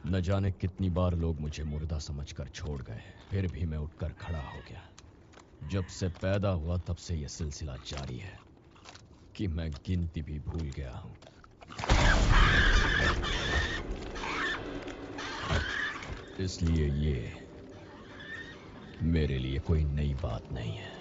न जाने कितनी बार लोग मुझे मुर्दा समझकर छोड़ गए, फिर भी मैं उठकर खड़ा हो गया। जब से पैदा हुआ तब से यह सिलसिला जारी है कि मैं गिनती भी भूल गया हूं। इसलिए ये मेरे लिए कोई नई बात नहीं है।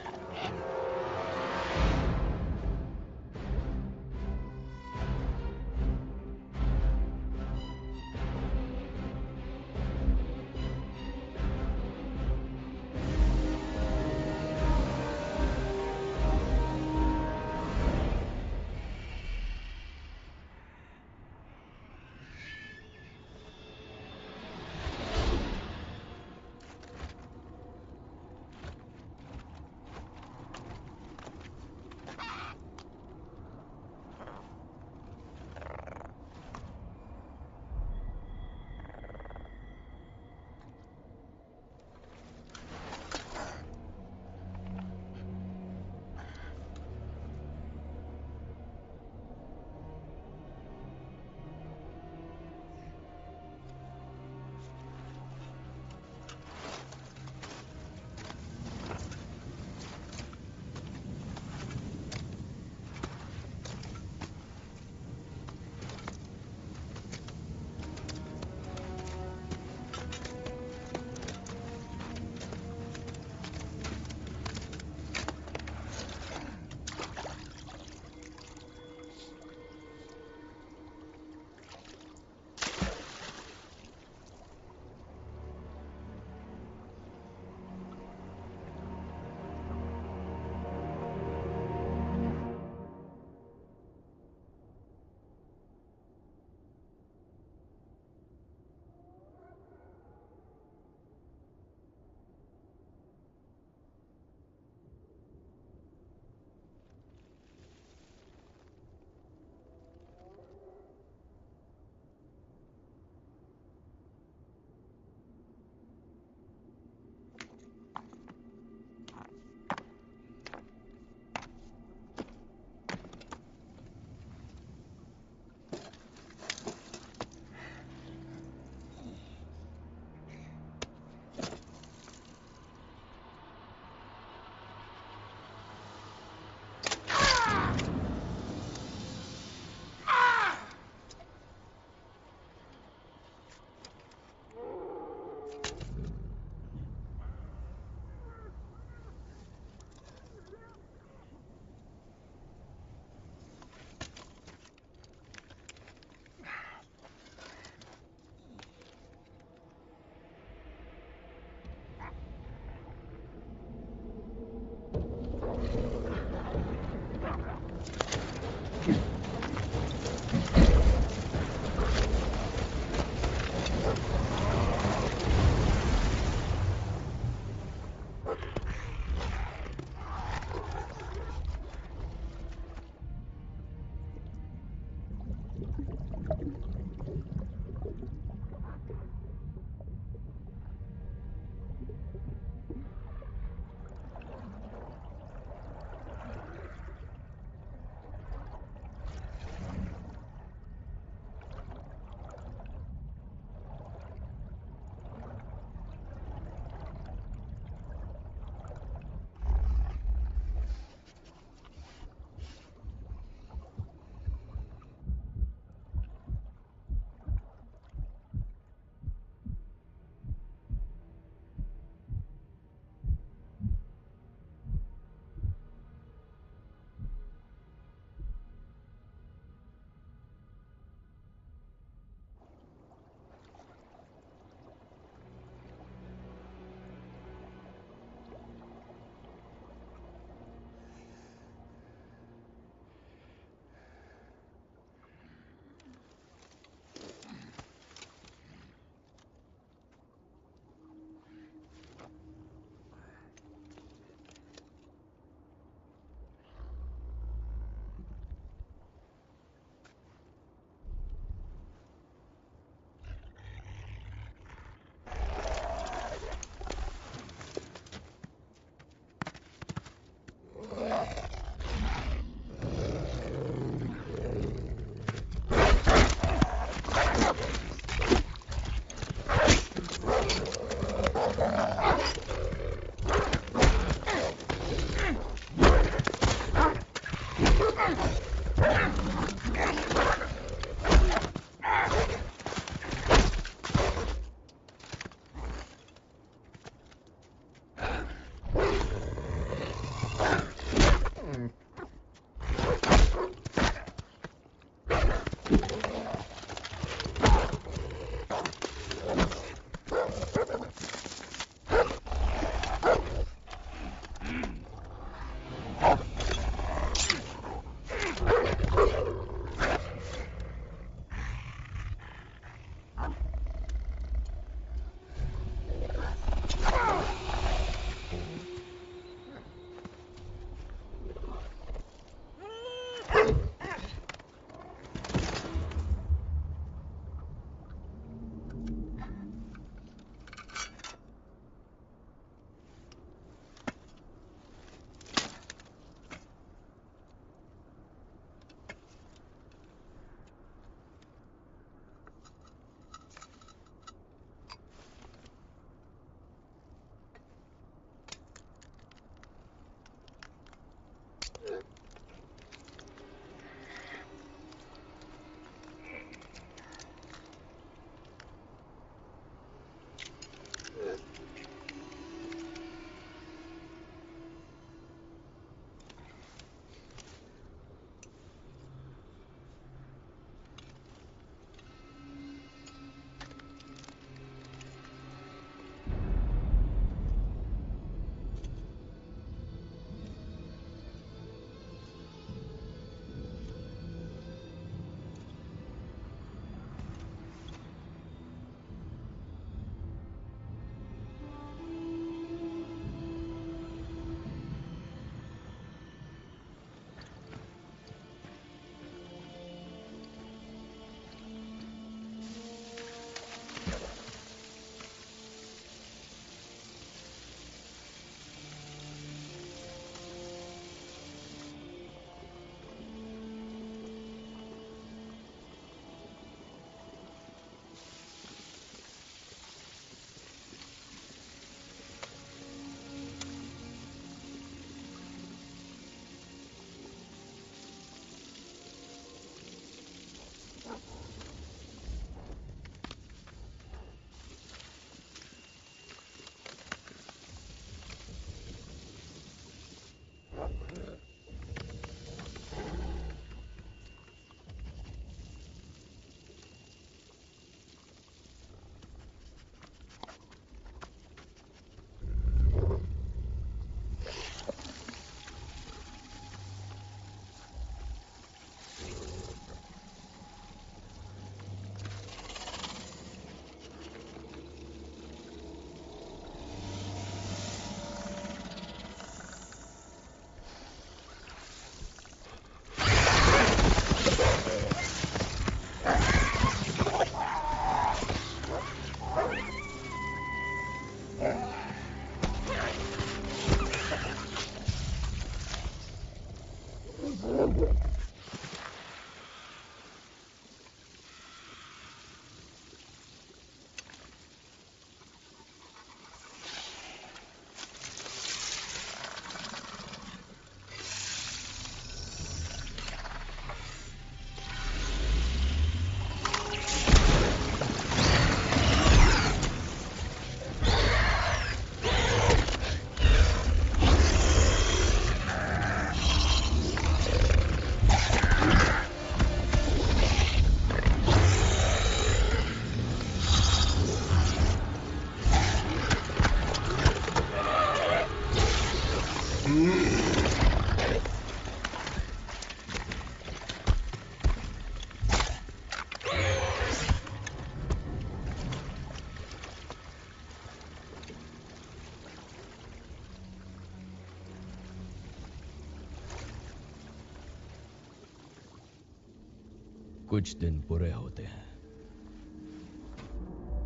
कुछ दिन बुरे होते हैं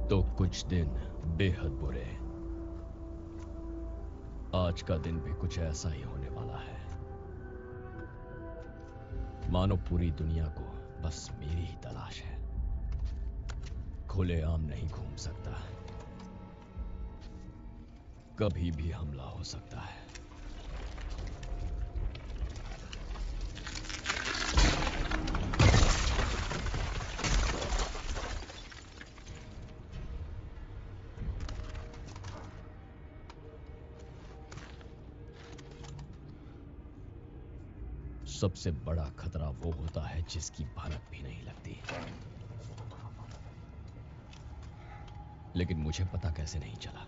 तो कुछ दिन बेहद बुरे। आज का दिन भी कुछ ऐसा ही होने वाला है। मानो पूरी दुनिया को बस मेरी ही तलाश है। खुलेआम नहीं घूम सकता, कभी भी हमला हो सकता है। सबसे बड़ा खतरा वो होता है जिसकी भनक भी नहीं लगती। लेकिन मुझे पता कैसे नहीं चला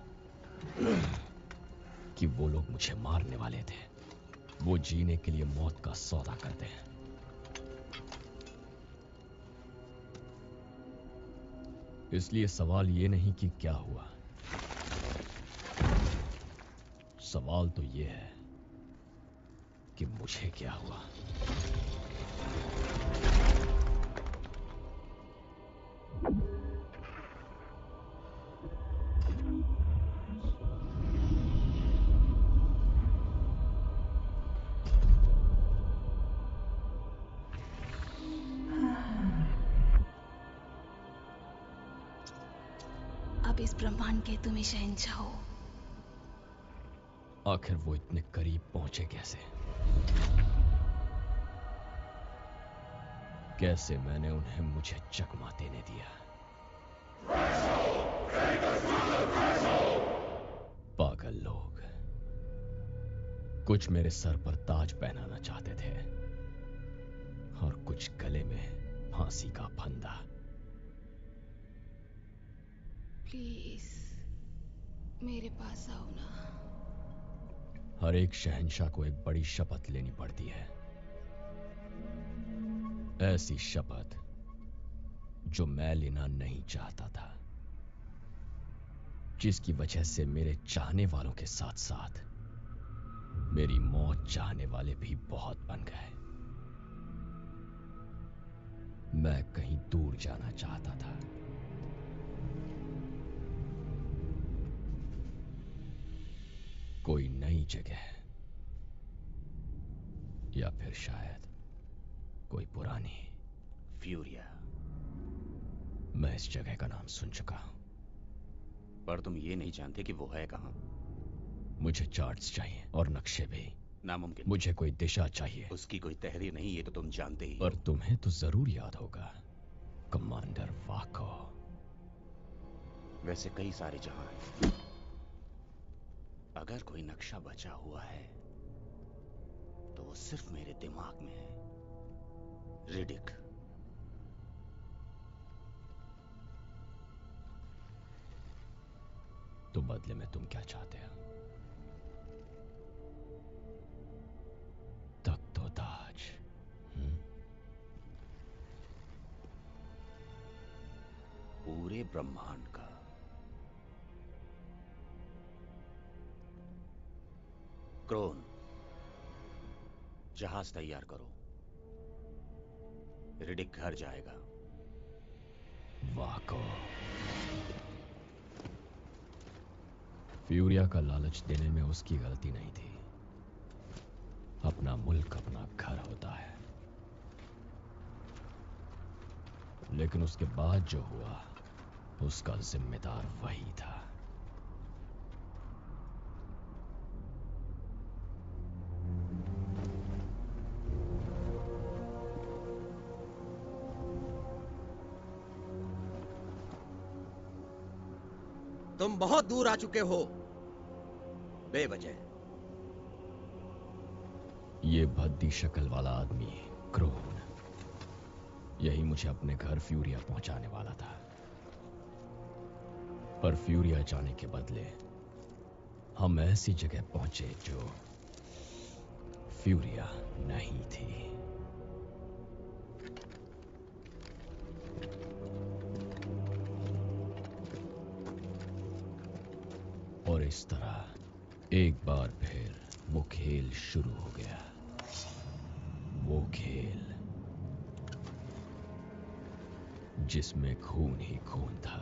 कि वो लोग मुझे मारने वाले थे। वो जीने के लिए मौत का सौदा करते हैं। इसलिए सवाल ये नहीं कि क्या हुआ, सवाल तो ये है कि मुझे क्या हुआ। अब इस ब्रह्मांड के तुम ही शहंशाह हो। आखिर वो इतने करीब पहुंचे कैसे? कैसे मैंने उन्हें मुझे चकमा देने दिया? पागल लोग। कुछ मेरे सर पर ताज पहनाना चाहते थे और कुछ गले में फांसी का फंदा। प्लीज मेरे पास आओ ना। हर एक शहंशाह को एक बड़ी शपथ लेनी पड़ती है। ऐसी शपथ जो मैं लेना नहीं चाहता था, जिसकी वजह से मेरे चाहने वालों के साथ साथ मेरी मौत चाहने वाले भी बहुत बन गए। मैं कहीं दूर जाना चाहता था। कोई नई जगह, या फिर शायद कोई पुरानी। फ्यूरिया। मैं इस जगह का नाम सुन चुका हूं, पर तुम ये नहीं जानते कि वो है कहां। मुझे चार्ट्स चाहिए और नक्शे भी। नामुमकिन। मुझे कोई दिशा चाहिए। उसकी कोई तहरीर नहीं, ये तो तुम जानते ही पर हो। तुम्हें तो जरूर याद होगा, कमांडर वाको। वैसे कई सारे जहां हैं। अगर कोई नक्शा बचा हुआ है तो वो सिर्फ मेरे दिमाग में है। रिडिक। तो बदले में तुम क्या चाहते हो? तख्त व ताज। पूरे ब्रह्मांड का। क्रोन, जहाज तैयार करो। रिडिक घर जाएगा। वाको। फ्यूरिया का लालच देने में उसकी गलती नहीं थी। अपना मुल्क अपना घर होता है। लेकिन उसके बाद जो हुआ, उसका जिम्मेदार वही था। तुम बहुत दूर आ चुके हो बेवजह। ये भद्दी शक्ल वाला आदमी क्रोन, यही मुझे अपने घर फ्यूरिया पहुंचाने वाला था। पर फ्यूरिया जाने के बदले हम ऐसी जगह पहुंचे जो फ्यूरिया नहीं थी। और इस तरह एक बार फिर वो खेल शुरू हो गया। वो खेल जिसमें खून ही खून था।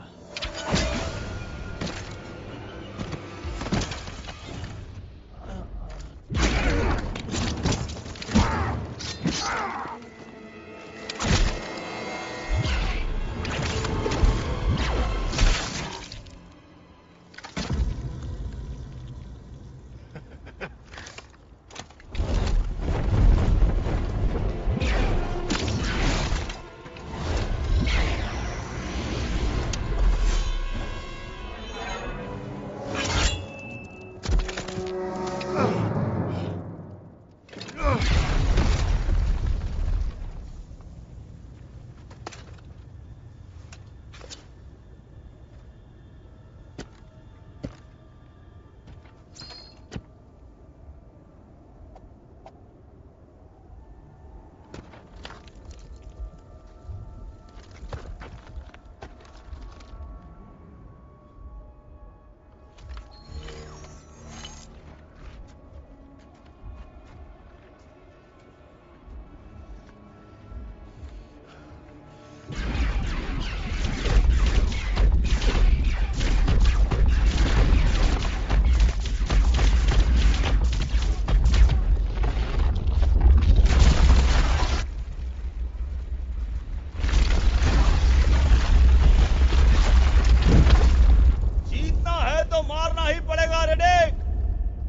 जीतना है तो मारना ही पड़ेगा रेडेक,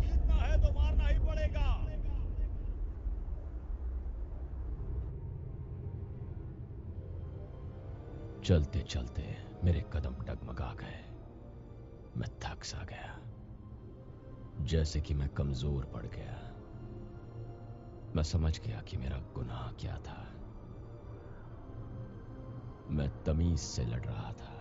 जीतना है तो मारना ही पड़ेगा। चलते चलते मेरे कदम डगमगा गए। मैं थक सा गया, जैसे कि मैं कमजोर पड़ गया। मैं समझ गया कि मेरा गुनाह क्या था। मैं तमीज से लड़ रहा था।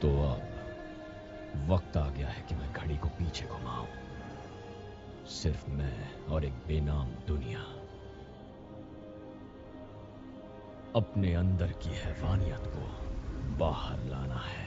तो अब वक्त आ गया है कि मैं घड़ी को पीछे घुमाऊं। सिर्फ मैं और एक बेनाम दुनिया। अपने अंदर की हैवानियत को बाहर लाना है।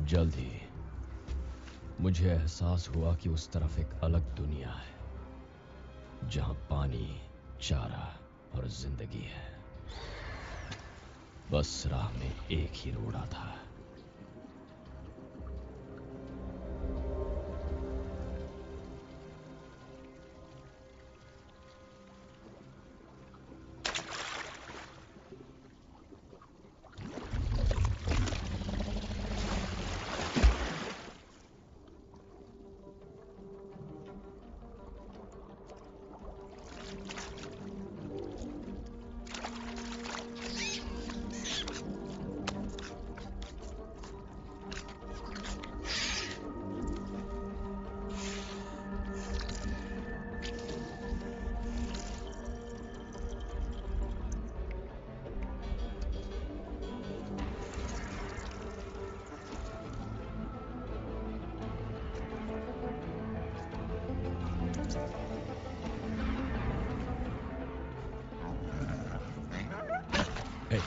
जल्द ही मुझे एहसास हुआ कि उस तरफ एक अलग दुनिया है, जहां पानी, चारा और जिंदगी है। बस राह में एक ही रोड़ा था। Hey.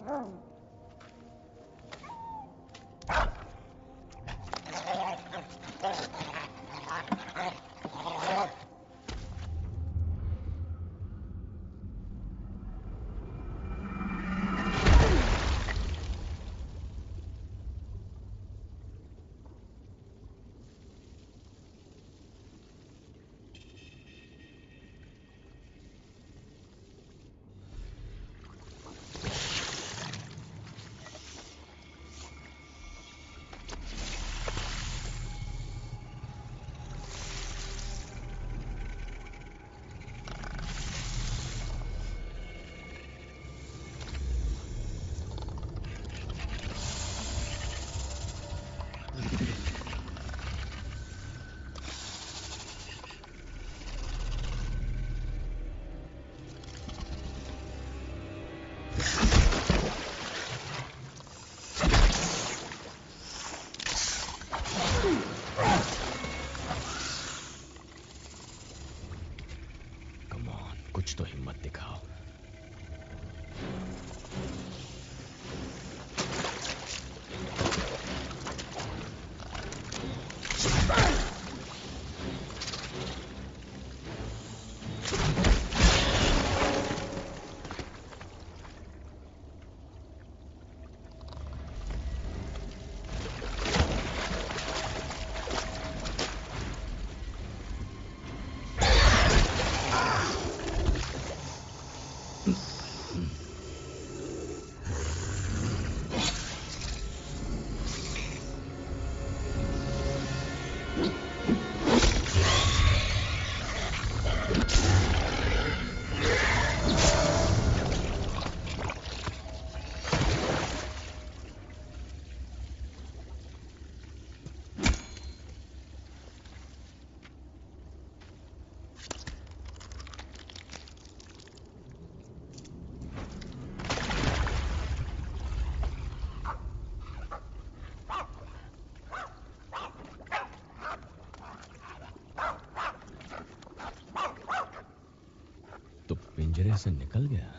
कम ऑन, कुछ तो हिम्मत दिखाओ। तो पिंजरे से निकल गया।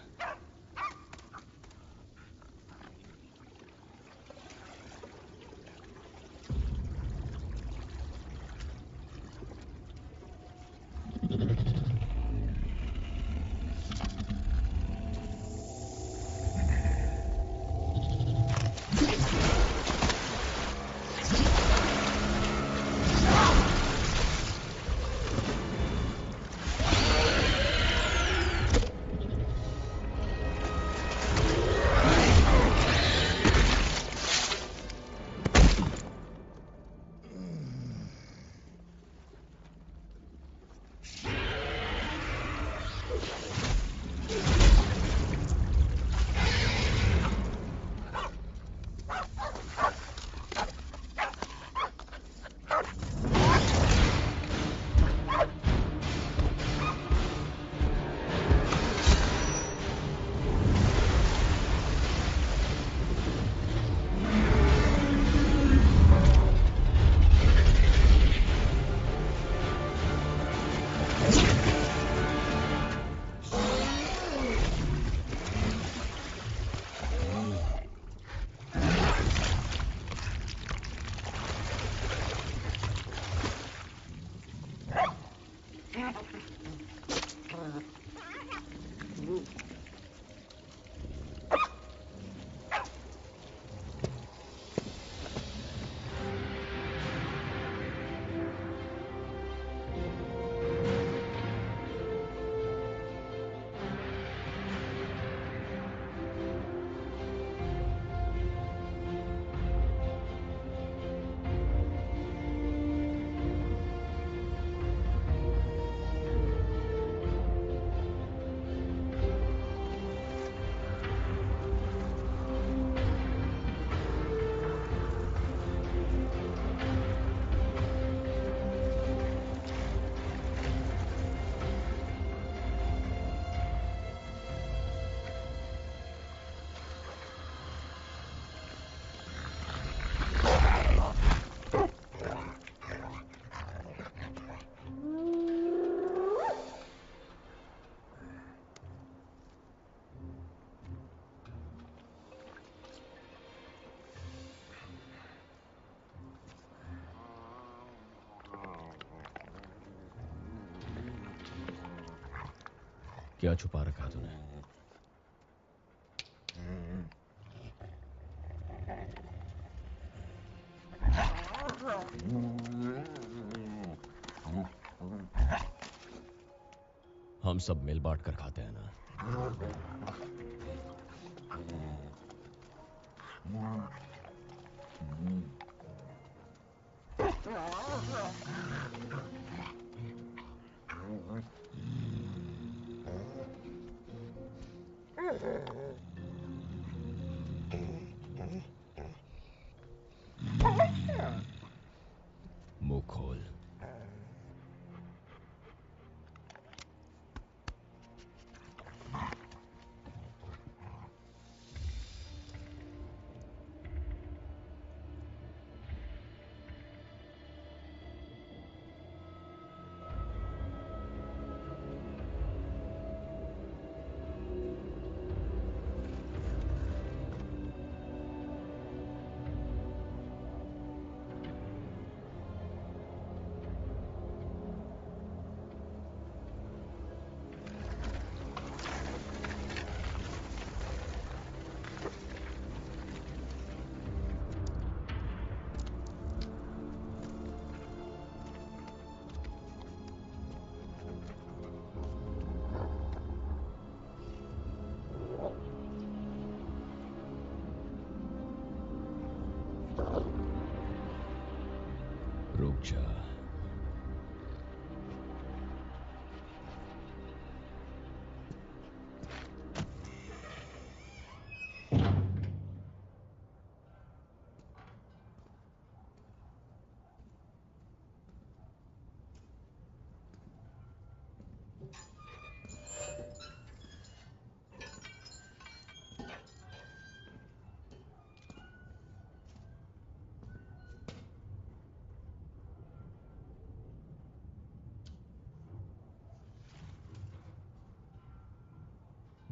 क्या छुपा रखा है तूने? हम सब मिल बांट कर खाते हैं ना? मुंह खोल। रुक जा।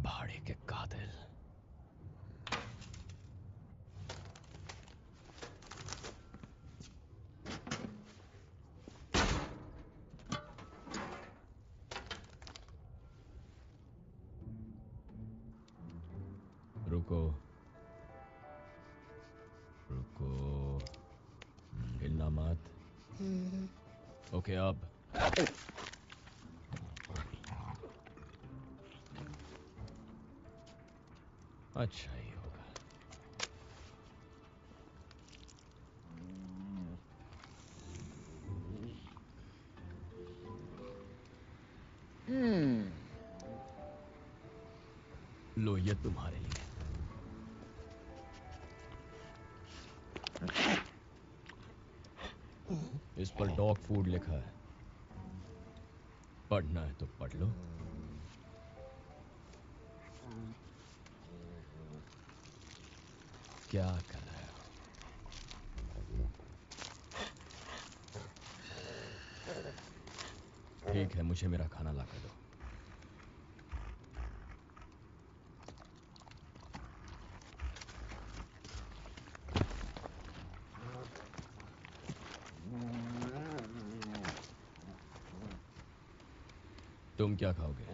भाड़े के कातिल। रुको रुको, हिलना मत। ओके अब अच्छा ही होगा। लो ये तुम्हारे लिए। इस पर डॉग फूड लिखा है, पढ़ना है तो पढ़ लो। क्या कर रहे हो? ठीक है, मुझे मेरा खाना ला कर दो। तुम क्या खाओगे?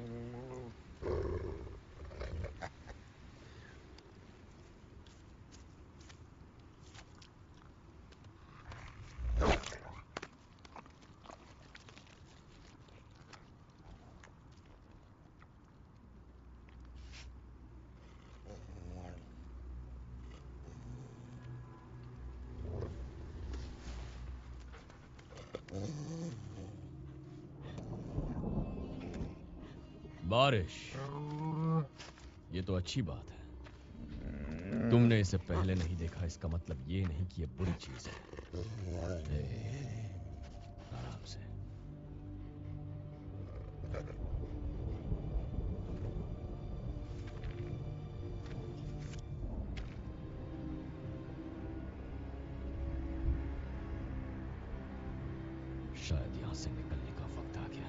बारिश, ये तो अच्छी बात है। तुमने इसे पहले नहीं देखा, इसका मतलब ये नहीं कि ये बुरी चीज है। आराम से। शायद यहां से निकलने का वक्त आ गया।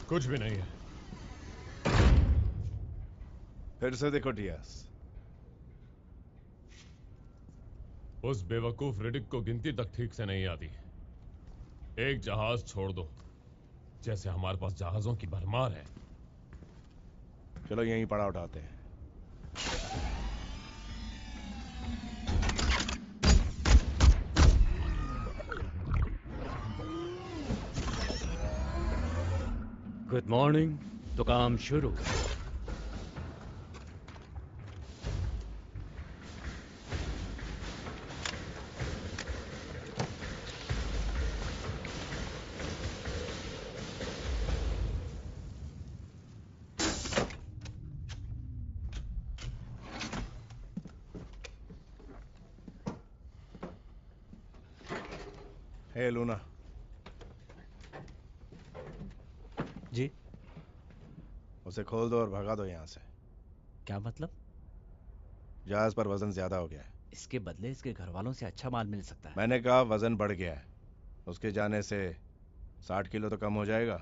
कुछ भी नहीं है। फिर से देखो डियास। उस बेवकूफ रिडिक को गिनती तक ठीक से नहीं आती। एक जहाज छोड़ दो, जैसे हमारे पास जहाजों की भरमार है। चलो यहीं पड़ा उठाते हैं। Good morning. तो काम शुरू। हे लूना। जी। उसे खोल दो और भगा दो यहां से। क्या मतलब? जहाज पर वजन ज्यादा हो गया है। इसके बदले इसके घर वालों से अच्छा माल मिल सकता है। मैंने कहा वजन बढ़ गया है। उसके जाने से 60 किलो तो कम हो जाएगा।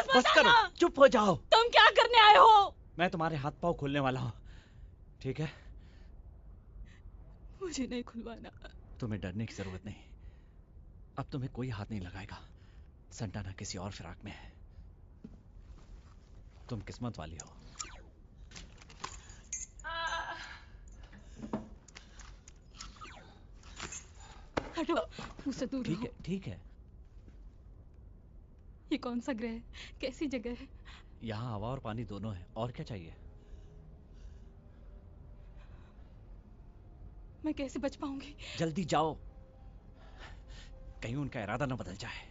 बस करो, चुप हो जाओ। तुम क्या करने आए हो? मैं तुम्हारे हाथ पांव खोलने वाला हूँ, ठीक है? मुझे नहीं खुलवाना। तुम्हें डरने की जरूरत नहीं। अब तुम्हें कोई हाथ नहीं लगाएगा। संटाना किसी और फिराक में है। तुम किस्मत वाली हो। हटो, मुझसे दूर ठीक रहो। है, ठीक है। ये कौन सा ग्रह है? कैसी जगह है? यहाँ हवा और पानी दोनों है। और क्या चाहिए? मैं कैसे बच पाऊंगी? जल्दी जाओ, कहीं उनका इरादा न बदल जाए।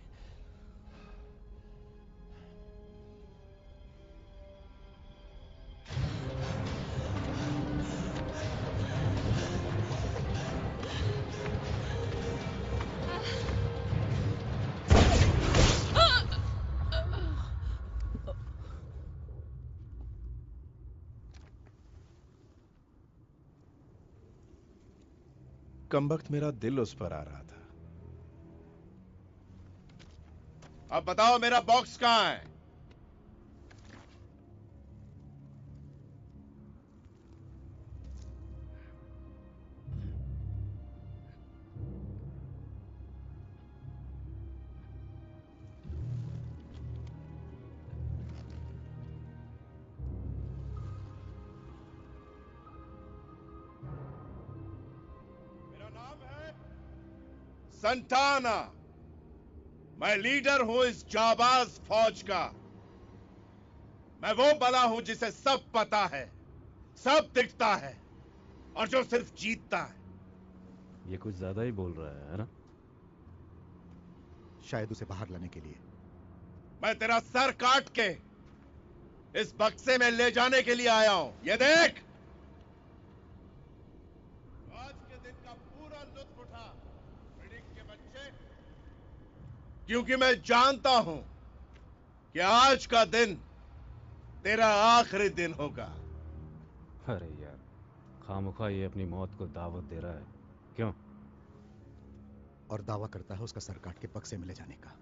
कमबख्त मेरा दिल उस पर आ रहा था। अब बताओ मेरा बॉक्स कहां है? संटाना। मैं लीडर हूं इस जाबाज फौज का। मैं वो बला हूं जिसे सब पता है, सब दिखता है और जो सिर्फ जीतता है। ये कुछ ज्यादा ही बोल रहा है ना? शायद उसे बाहर लाने के लिए। मैं तेरा सर काट के इस बक्से में ले जाने के लिए आया हूं। ये देख, आज के दिन का पूरा लुत्फ उठा रिडिक के बच्चे, क्योंकि मैं जानता हूं कि आज का दिन तेरा आखिरी दिन होगा। अरे यार, खामखा ये अपनी मौत को दावत दे रहा है। क्यों? और दावा करता है उसका सर काट के बक्से में ले जाने का।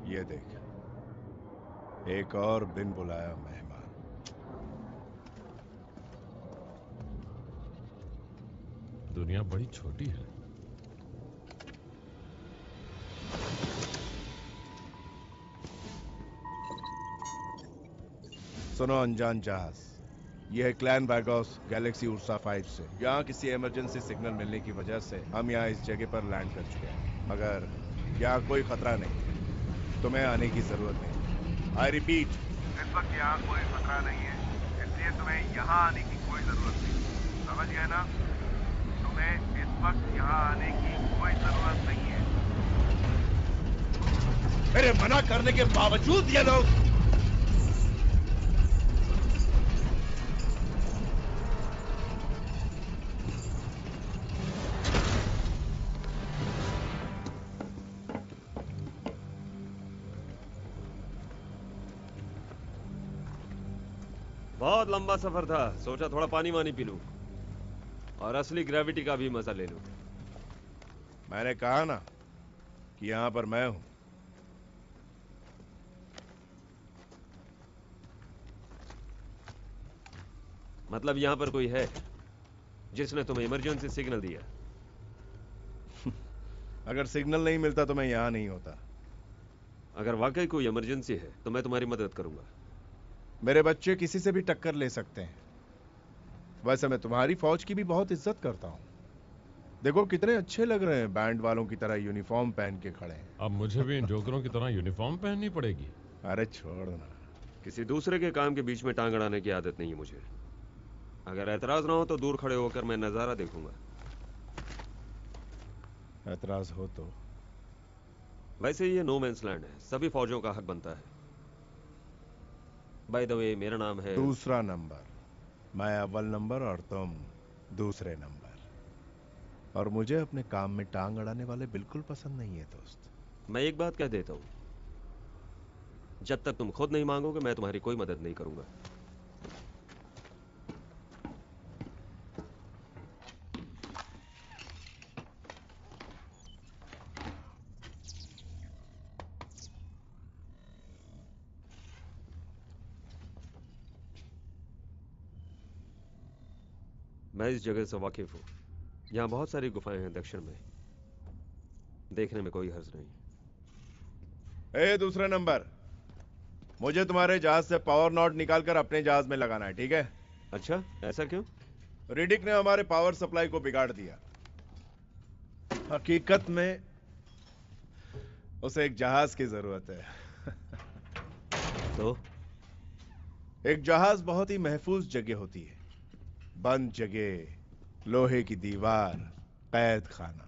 ये देख, एक और बिन बुलाया मेहमान। दुनिया बड़ी छोटी है। सुनो अनजान जहाज, यह है क्लैन बैगोस गैलेक्सी उर्सा 5 से। यहाँ किसी इमरजेंसी सिग्नल मिलने की वजह से हम यहाँ इस जगह पर लैंड कर चुके हैं, मगर यहाँ कोई खतरा नहीं, तुम्हें आने की जरूरत नहीं। आई रिपीट, इस वक्त यहाँ कोई खतरा नहीं है, इसलिए तुम्हें यहाँ आने की कोई जरूरत नहीं। समझ गए ना? तुम्हें इस वक्त यहाँ आने की कोई जरूरत नहीं है। मेरे मना करने के बावजूद ये लोग बहुत लंबा सफर था, सोचा थोड़ा पानी वानी पी लूं और असली ग्रेविटी का भी मजा ले लूं। मैंने कहा ना कि यहां पर मैं हूं। मतलब यहां पर कोई है जिसने तुम्हें इमरजेंसी सिग्नल दिया? अगर सिग्नल नहीं मिलता तो मैं यहां नहीं होता। अगर वाकई कोई इमरजेंसी है तो मैं तुम्हारी मदद करूंगा। मेरे बच्चे किसी से भी टक्कर ले सकते हैं। वैसे मैं तुम्हारी फौज की भी बहुत इज्जत करता हूं। देखो कितने अच्छे लग रहे हैं, बैंड वालों की तरह यूनिफॉर्म पहन के खड़े हैं। अब मुझे भी इन जोकरों की तरह यूनिफॉर्म पहननी पड़ेगी? अरे छोड़ ना। किसी दूसरे के काम के बीच में टांग अड़ाने की आदत नहीं है मुझे। अगर एतराज ना हो तो दूर खड़े होकर मैं नजारा देखूंगा। एतराज हो तो? वैसे ये नो मैंस लैंड है, सभी फौजों का हक बनता है। बाय द वे, मेरा नाम है दूसरा नंबर। मैं अव्वल नंबर और तुम दूसरे नंबर। और मुझे अपने काम में टांग अड़ाने वाले बिल्कुल पसंद नहीं है दोस्त। मैं एक बात कह देता हूं, जब तक तुम खुद नहीं मांगोगे मैं तुम्हारी कोई मदद नहीं करूंगा। मैं इस जगह से वाकिफ हूं। यहां बहुत सारी गुफाएं हैं दक्षिण में, देखने में कोई हर्ज नहीं। ए दूसरा नंबर, मुझे तुम्हारे जहाज से पावर नॉट निकालकर अपने जहाज में लगाना है, ठीक है? अच्छा, ऐसा क्यों? रिडिक ने हमारे पावर सप्लाई को बिगाड़ दिया। हकीकत में उसे एक जहाज की जरूरत है। तो एक जहाज बहुत ही महफूज जगह होती है, बंद जगह, लोहे की दीवार, कैद खाना।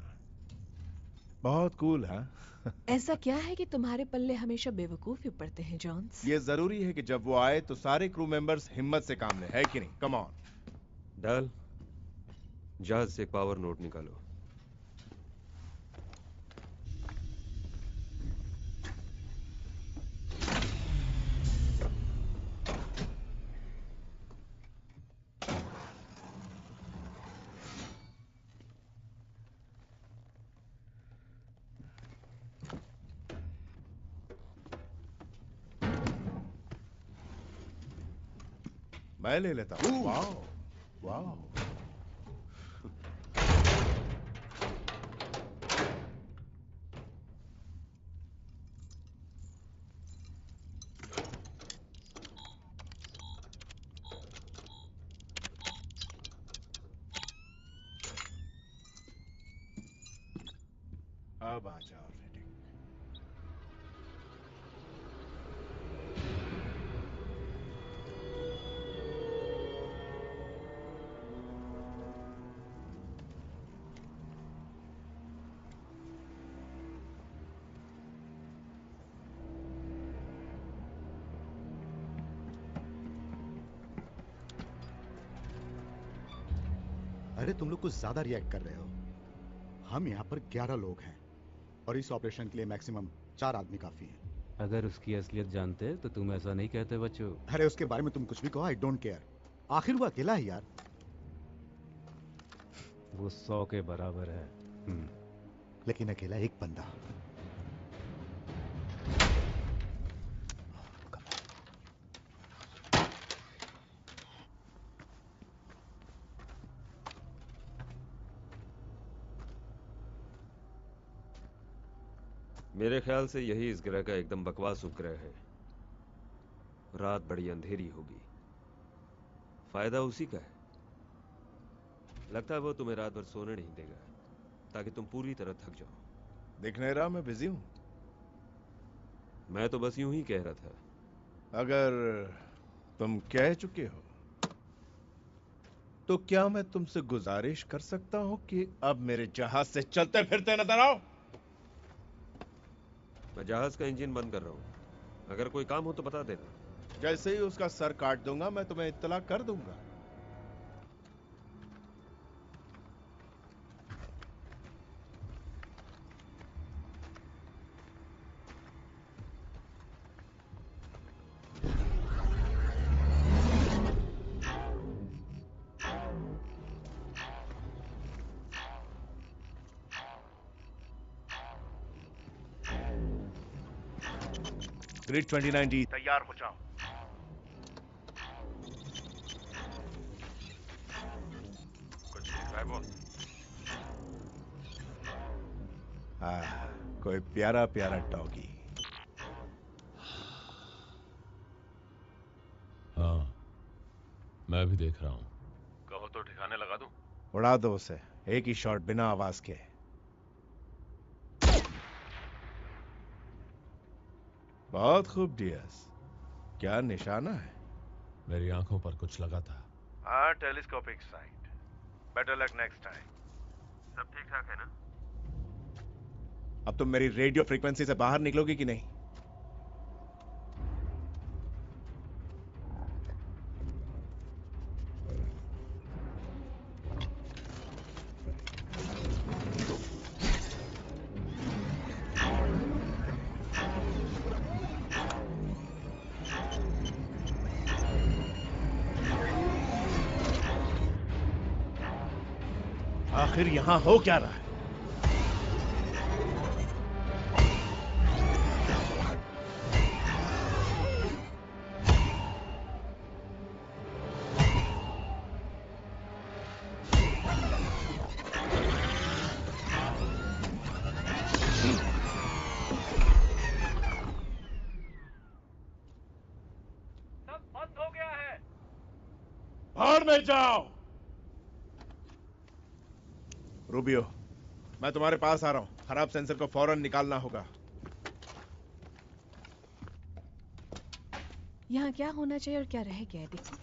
बहुत कूल, हाँ? ऐसा क्या है कि तुम्हारे पल्ले हमेशा बेवकूफ ही पड़ते हैं जॉन्स? ये जरूरी है कि जब वो आए तो सारे क्रू मेंबर्स हिम्मत से काम लें, है कि नहीं? Come on. डल, जहाज से एक पावर नोट निकालो। मैं ले लेता हूँ। Wow, wow. अब आ जाओ रेडी। अरे तुम लोग कुछ ज्यादा रिएक्ट कर रहे हो। हम यहाँ पर 11 लोग हैं और इस ऑपरेशन के लिए मैक्सिमम 4 आदमी काफी हैं। अगर उसकी असलियत जानते तो तुम ऐसा नहीं कहते बच्चों। अरे उसके बारे में तुम कुछ भी कहो, आई डोंट केयर। आखिर वो अकेला है यार। वो 100 के बराबर है। लेकिन अकेला एक बंदा। मेरे ख्याल से यही इस ग्रह का एकदम बकवास उपग्रह है। रात बड़ी अंधेरी होगी, फायदा उसी का है। लगता है वो तुम्हें रात भर सोने नहीं देगा ताकि तुम पूरी तरह थक जाओ। दिख नहीं रहा मैं बिजी हूं? मैं तो बस यूं ही कह रहा था। अगर तुम कह चुके हो तो क्या मैं तुमसे गुजारिश कर सकता हूं कि अब मेरे जहाज से चलते फिरते नजर आओ? मैं जहाज का इंजन बंद कर रहा हूं। अगर कोई काम हो तो बता देना। जैसे ही उसका सर काट दूंगा मैं तुम्हें इत्तला कर दूंगा। ग्रिड 29D तैयार हो जाओ। कुछ लिखा है बॉस? हाँ, कोई प्यारा प्यारा डॉगी। हाँ, मैं भी देख रहा हूं। कहो तो ठिकाने लगा दूं? उड़ा दो उसे, एक ही शॉट बिना आवाज के। बहुत खूब डियर्स। क्या निशाना है? मेरी आंखों पर कुछ लगा था। हाँ, telescopic site. Better luck next time. सब ठीक ठाक है ना? अब तुम मेरी रेडियो फ्रीक्वेंसी से बाहर निकलोगी कि नहीं? आखिर यहां हो क्या रहा है? सब बंद हो गया है। भाड़ में जाओ। रूबियो, मैं तुम्हारे पास आ रहा हूं। खराब सेंसर को फौरन निकालना होगा। यहाँ क्या होना चाहिए और क्या रह गया है देखो।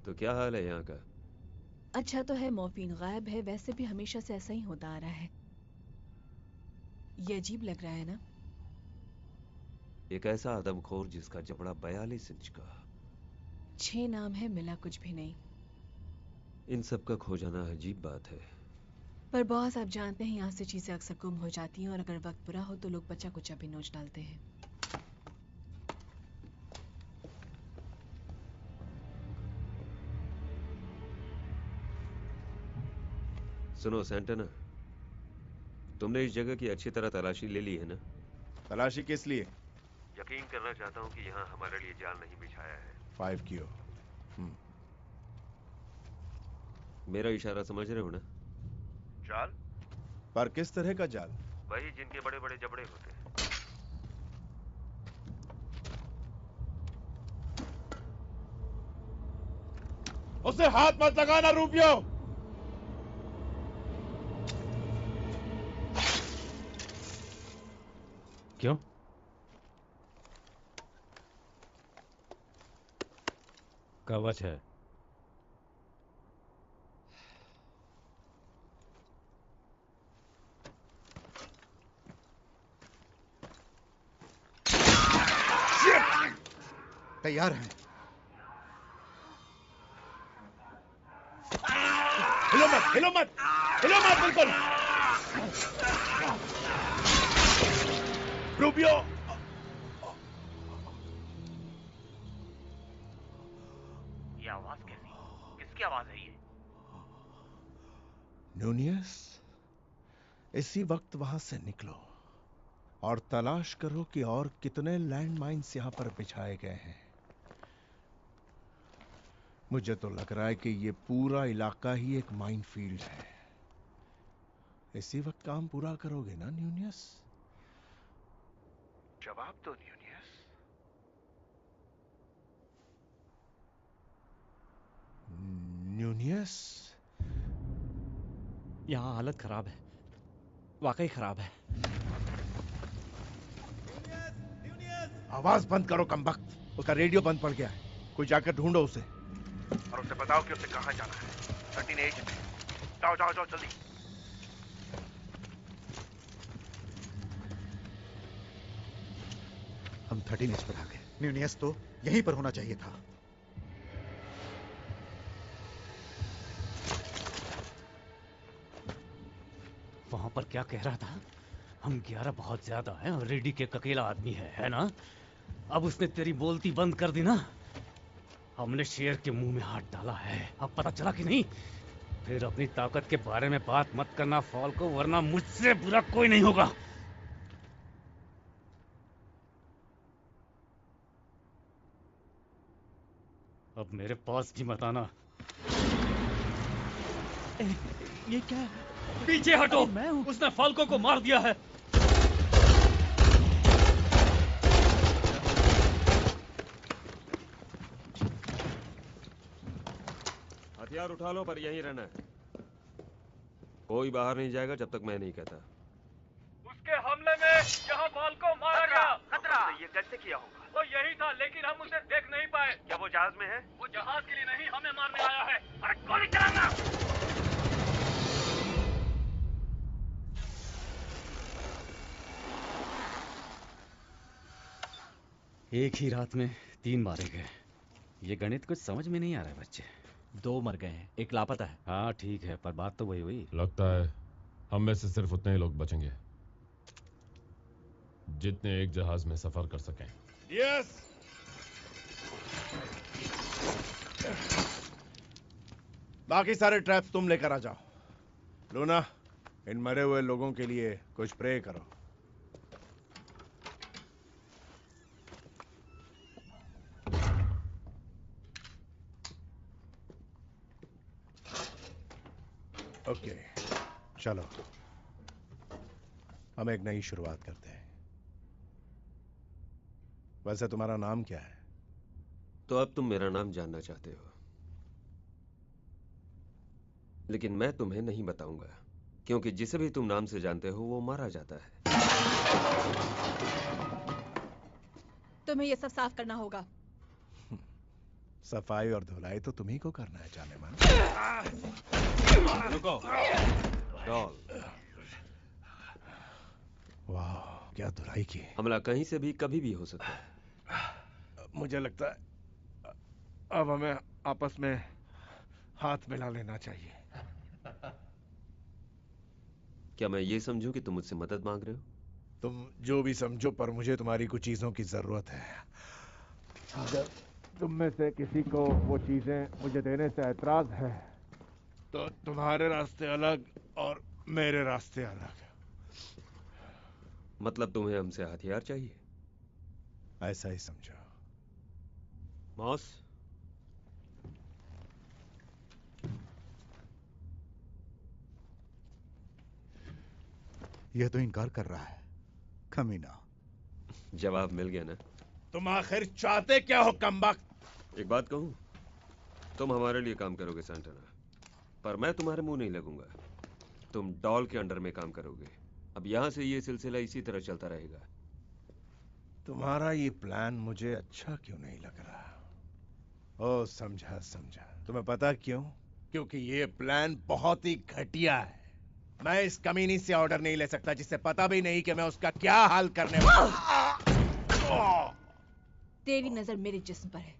तो क्या हाल है यहाँ का? अच्छा तो है, मॉर्फिन गायब है। वैसे भी हमेशा से ऐसा ही होता आ रहा है। ये अजीब लग रहा है ना? एक ऐसा आदमखोर जिसका जबड़ा 42 इंच का। 6 नाम है, मिला कुछ भी नहीं। इन सब का खो जाना अजीब बात है। पर बॉस, आप जानते हैं यहाँ से चीजें अक्सर गुम हो जाती हैं और अगर वक्त बुरा हो तो लोग बच्चा कुचा भी नोच डालते हैं। सुनो सैंटाना, तुमने इस जगह की अच्छी तरह तलाशी ले ली है ना? तलाशी किस लिए? यकीन करना चाहता हूँ कि यहाँ हमारे लिए जाल नहीं बिछाया है। 5 क्यू। मेरा इशारा समझ रहे हो ना? जाल? पर किस तरह का जाल? वही जिनके बड़े बड़े जबड़े होते हैं। उसे हाथ मत लगाना रूबियो। क्यों? कवच है। तैयार हैं। हिलो मत, हिलो मत, हिलो मत बिल्कुल। रूबियो, ये आवाज कैसी? किसकी आवाज है ये? नूनियस, इसी वक्त वहां से निकलो और तलाश करो कि और कितने लैंडमाइंस यहां पर बिछाए गए हैं। मुझे तो लग रहा है कि ये पूरा इलाका ही एक माइनफील्ड है। इसी वक्त काम पूरा करोगे ना न्यूनियस? जवाब दो न्यूनियस। न्यूनियस, यहाँ हालत खराब है, वाकई खराब है। आवाज बंद करो कमबख्त। उसका रेडियो बंद पड़ गया है। कोई जाकर ढूंढो उसे। और उसे बताओ कि उसे कहाँ जाना है। 13H में। जाओ जाओ जाओ जल्दी। हम 13H पर आ गए। न्यूनियस तो यहीं पर होना चाहिए था। वहां पर क्या कह रहा था? हम 11 बहुत ज्यादा हैं और रेडी के अकेला आदमी है ना? अब उसने तेरी बोलती बंद कर दी ना। हमने शेर के मुंह में हाथ डाला है, अब पता चला कि नहीं? फिर अपनी ताकत के बारे में बात मत करना फाल्को, वरना मुझसे बुरा कोई नहीं होगा। अब मेरे पास भी मत आना। ये क्या? पीछे हटो। उसने फाल्को को मार दिया है। हथियार उठा लो, पर यहीं रहना है। कोई बाहर नहीं जाएगा जब तक मैं नहीं कहता। उसके हमले में यहाँ फाल्को मारा गया। खतरा। ये कैसे किया होगा? वो यही था, लेकिन हम उसे देख नहीं पाए। क्या वो जहाज में है? वो जहाज के लिए नहीं, हमें मारने आया है। अरे गोली चलाना। एक ही रात में 3 मारे गए। ये गणित कुछ समझ में नहीं आ रहा है बच्चे। 2 मर गए हैं, 1 लापता है। हाँ ठीक है, पर बात तो वही हुई। लगता है हम में से सिर्फ उतने ही लोग बचेंगे जितने एक जहाज में सफर कर सकें। यस। बाकी सारे ट्रैप्स तुम लेकर आ जाओ। लूना, इन मरे हुए लोगों के लिए कुछ प्रे करो। ओके, चलो हम एक नई शुरुआत करते हैं। वैसे तुम्हारा नाम क्या है? तो अब तुम मेरा नाम जानना चाहते हो, लेकिन मैं तुम्हें नहीं बताऊंगा, क्योंकि जिसे भी तुम नाम से जानते हो वो मारा जाता है। तुम्हें ये सब साफ करना होगा। सफाई और धुलाई तो तुम्ही को करना है, जाने मन। रुको। डॉल। वाह, क्या धुलाई की। हमला कहीं से भी कभी भी हो सकता है। मुझे लगता है अब हमें आपस में हाथ मिला लेना चाहिए। क्या मैं ये समझूं कि तुम मुझसे मदद मांग रहे हो? तुम जो भी समझो, पर मुझे तुम्हारी कुछ चीजों की जरूरत है। अगर तुम में से किसी को वो चीजें मुझे देने से ऐतराज है तो तुम्हारे रास्ते अलग और मेरे रास्ते अलग। मतलब तुम्हें हमसे हथियार चाहिए? ऐसा ही समझो। मॉस, यह तो इनकार कर रहा है, कमीना। जवाब मिल गया ना? तुम आखिर चाहते क्या हो, कमबख्त? एक बात कहूं, तुम हमारे लिए काम करोगे सैंटाना, पर मैं तुम्हारे मुंह नहीं लगूंगा। तुम डॉल के अंडर में काम करोगे। अब यहां से ये सिलसिला इसी तरह चलता रहेगा। तुम्हारा ये प्लान मुझे अच्छा क्यों नहीं लग रहा? ओ, समझा समझा। तुम्हें पता क्यों? क्योंकि ये प्लान बहुत ही घटिया है। मैं इस कमीनी से ऑर्डर नहीं ले सकता जिसे पता भी नहीं कि मैं उसका क्या हाल करने वाला। तेरी नजर मेरे जिस्म पर है,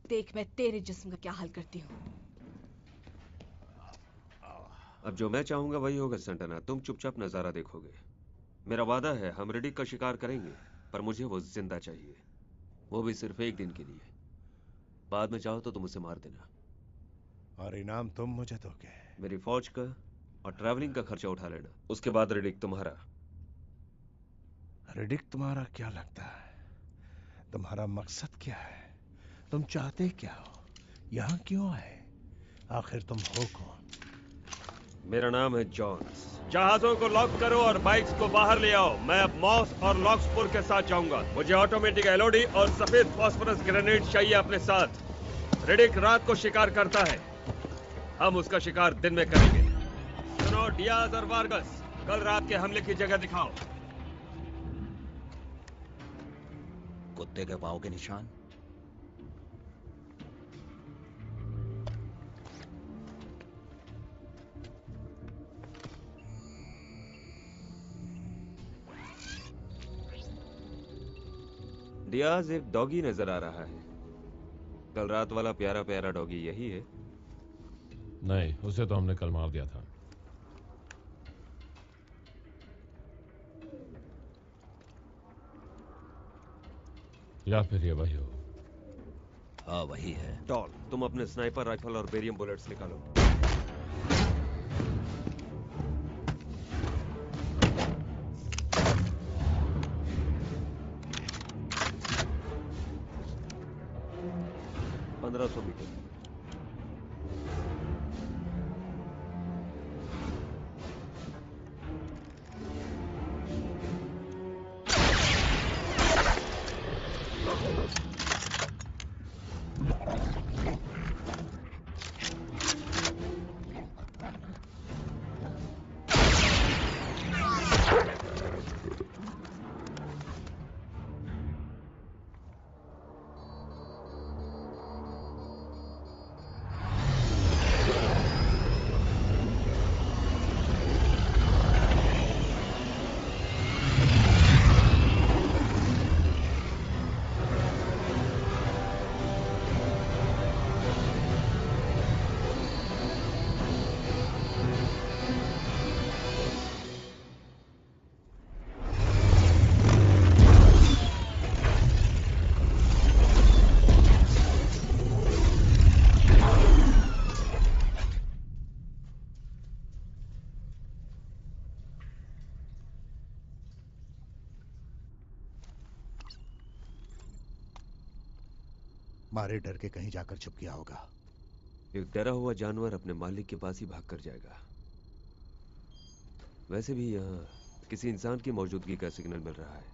देख मैं तेरे जिस्म का क्या हाल करती हूँ। अब जो मैं चाहूंगा वही होगा सैंटाना। तुम चुपचाप नजारा देखोगे। मेरा वादा है, हम रेडिक का शिकार करेंगे, पर मुझे वो जिंदा चाहिए, वो भी सिर्फ एक दिन के लिए। बाद में चाहो तो तुम उसे मार देना। और इनाम तुम मुझे दोगे? मेरी फौज का और ट्रैवलिंग का खर्चा उठा लेना। उसके बाद रेडिक तुम्हारा। रेडिक तुम्हारा क्या लगता है? तुम्हारा मकसद क्या है? तुम चाहते क्या हो? यहां क्यों आए? आखिर तुम हो कौन? मेरा नाम है जॉन्स। जहाजों को लॉक करो और बाइक्स को बाहर ले आओ। मैं अब मॉस और लॉक्सपुर के साथ जाऊंगा। मुझे ऑटोमेटिक एलओडी और सफेद फास्फोरस ग्रेनेड चाहिए अपने साथ। रेडिक रात को शिकार करता है, हम उसका शिकार दिन में करेंगे। सुनो डियाज और वार्गस, कल रात के हमले की जगह दिखाओ। कुत्ते के पाँव के निशान। डियाज, एक डॉगी नजर आ रहा है। कल रात वाला प्यारा प्यारा डॉगी यही है? नहीं, उसे तो हमने कल मार दिया था। या फिर ये वही हो। हाँ, वही है। डॉल, तुम अपने स्नाइपर राइफल और बेरियम बुलेट्स निकालो। $1500 मीटर। मारे डर के कहीं जाकर छुप गया होगा। एक डरा हुआ जानवर अपने मालिक के पास ही भाग कर जाएगा। वैसे भी यहाँ किसी इंसान की मौजूदगी का सिग्नल मिल रहा है।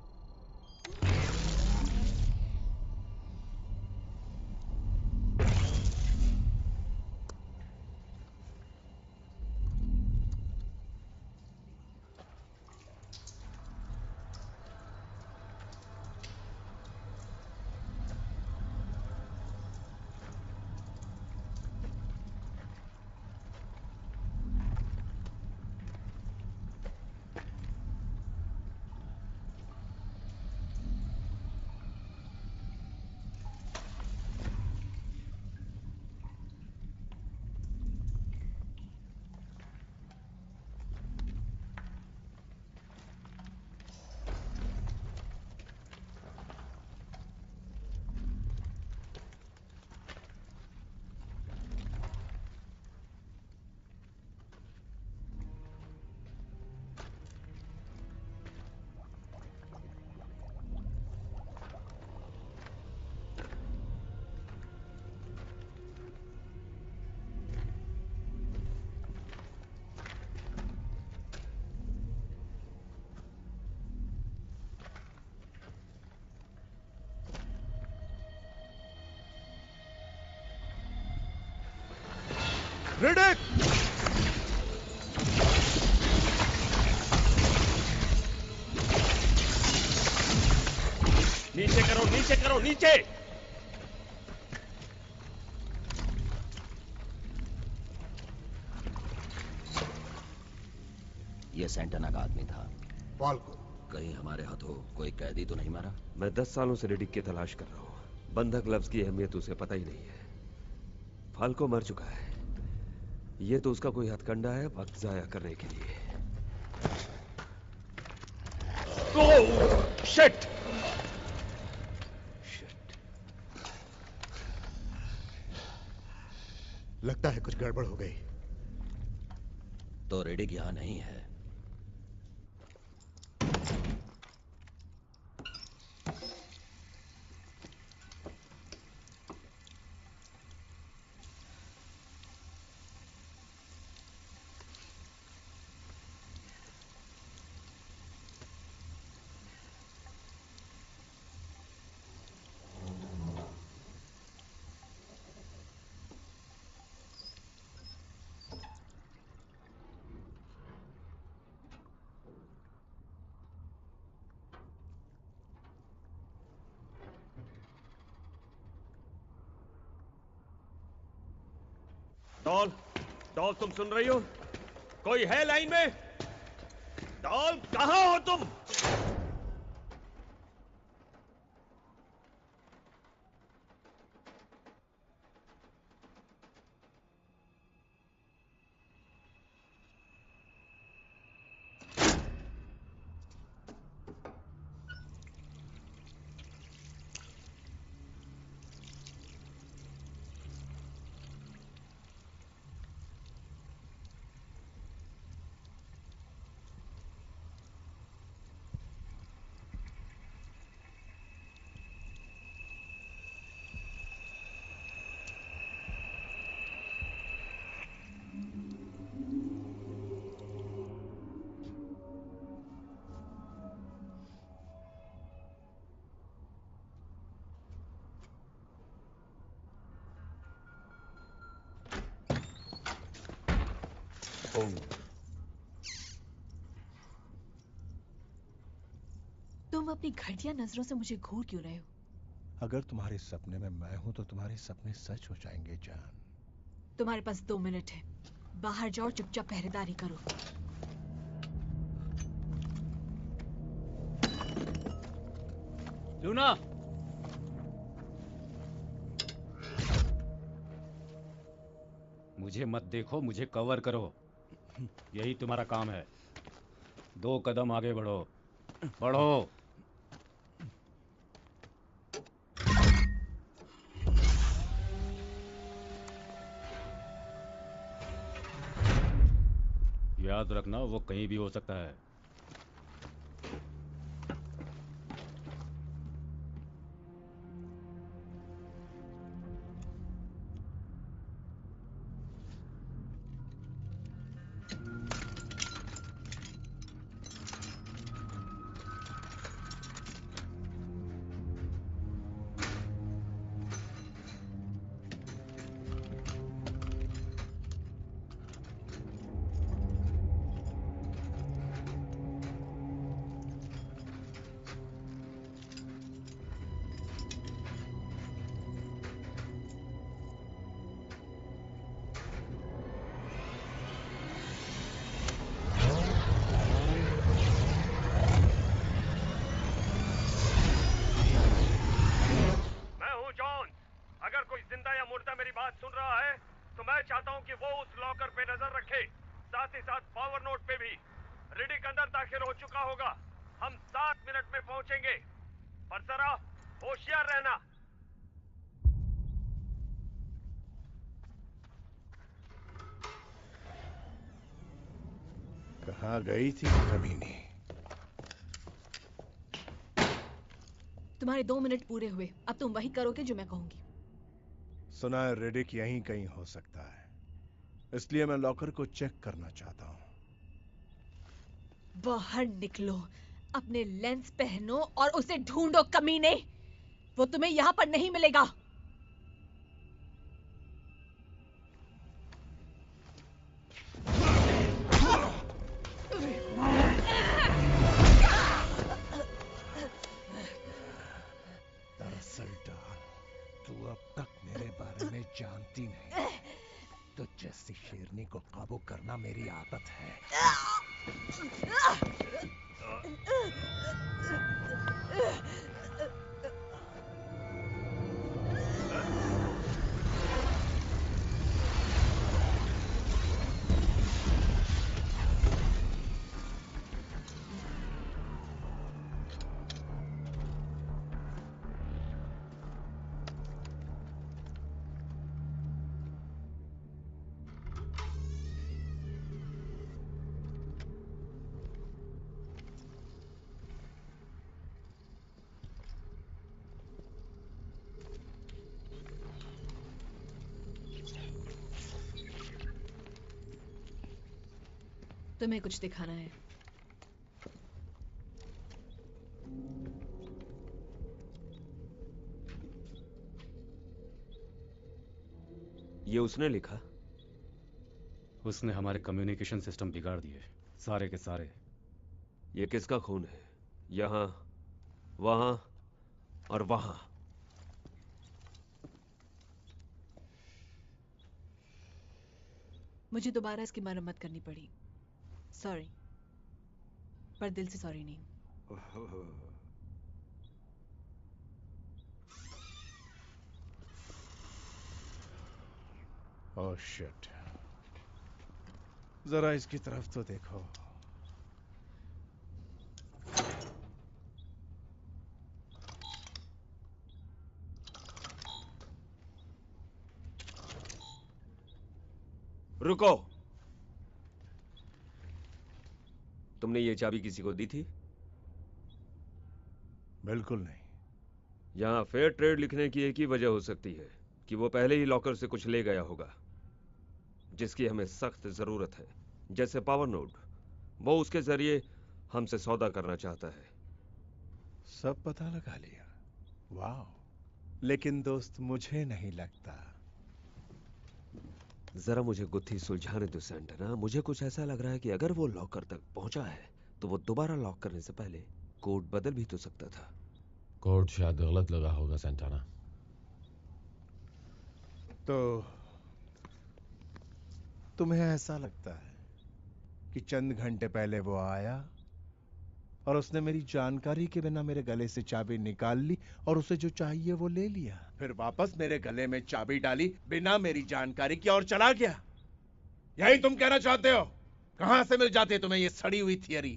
रिडिक! नीचे करो, नीचे करो, नीचे! ये सेंटाना का आदमी था। फाल्को। कहीं हमारे हाथों कोई कैदी तो नहीं मारा? मैं 10 सालों से रिडिक की तलाश कर रहा हूँ। बंधक लफ्ज की अहमियत उसे पता ही नहीं है। फाल्को मर चुका है। ये तो उसका कोई हथकंडा है वक्त जाया करने के लिए। ओह, शिट! लगता है कुछ गड़बड़ हो गई। तो रिडिक यहाँ नहीं है। डॉल, डॉल तुम सुन रही हो? कोई है लाइन में? डॉल कहां हो तुम? तुम अपनी घटिया नजरों से मुझे घूर क्यों रहे हो? अगर तुम्हारे सपने में मैं हूं तो तुम्हारे सपने सच हो जाएंगे जान। तुम्हारे पास 2 मिनट है, बाहर जाओ, चुपचाप पहरेदारी करो। लूना, मुझे मत देखो, मुझे कवर करो, यही तुम्हारा काम है। 2 कदम आगे बढ़ो, बढ़ो। याद रखना, वो कहीं भी हो सकता है। कहाँ गई थी कमीनी? तुम्हारे 2 मिनट पूरे हुए, अब तुम वही करोगे जो मैं कहूंगी। सुना है रिडिक यहीं कहीं हो सकता है, इसलिए मैं लॉकर को चेक करना चाहता हूं। बाहर निकलो, अपने लेंस पहनो और उसे ढूंढो कमीने। वो तुम्हें यहां पर नहीं मिलेगा। दरअसल डाल, तू अब तक मेरे बारे में जानती नहीं। तो जैसी शेरनी को काबू करना मेरी आदत है। तुम्हें कुछ दिखाना है? ये उसने लिखा? उसने हमारे कम्युनिकेशन सिस्टम बिगाड़ दिए, सारे के सारे। ये किसका खून है? यहां, वहां और वहां। मुझे दोबारा इसकी मरम्मत करनी पड़ी। सॉरी, पर दिल से सॉरी नहीं। ओह शिट, जरा इसकी तरफ तो देखो। रुको। तुमने ये चाबी किसी को दी थी? बिल्कुल नहीं। यहां फेयर ट्रेड लिखने की एक ही वजह हो सकती है कि वो पहले ही लॉकर से कुछ ले गया होगा जिसकी हमें सख्त जरूरत है, जैसे पावर नोड। वो उसके जरिए हमसे सौदा करना चाहता है। सब पता लगा लिया। वाह, लेकिन दोस्त मुझे नहीं लगता। जरा मुझे गुत्थी सुलझाने दो सैंटाना। मुझे कुछ ऐसा लग रहा है कि अगर वो लॉकर तक पहुंचा है तो वो दोबारा लॉक करने से पहले कोड बदल भी तो सकता था। कोड शायद गलत लगा होगा सैंटाना। तो तुम्हें ऐसा लगता है कि चंद घंटे पहले वो आया और उसने मेरी जानकारी के बिना मेरे गले से चाबी निकाल ली और उसे जो चाहिए वो ले लिया, फिर वापस मेरे गले में चाबी डाली बिना मेरी जानकारी के और चला गया? यही तुम कहना चाहते हो? कहां से मिल जाती है तुम्हें ये सड़ी हुई थियरी?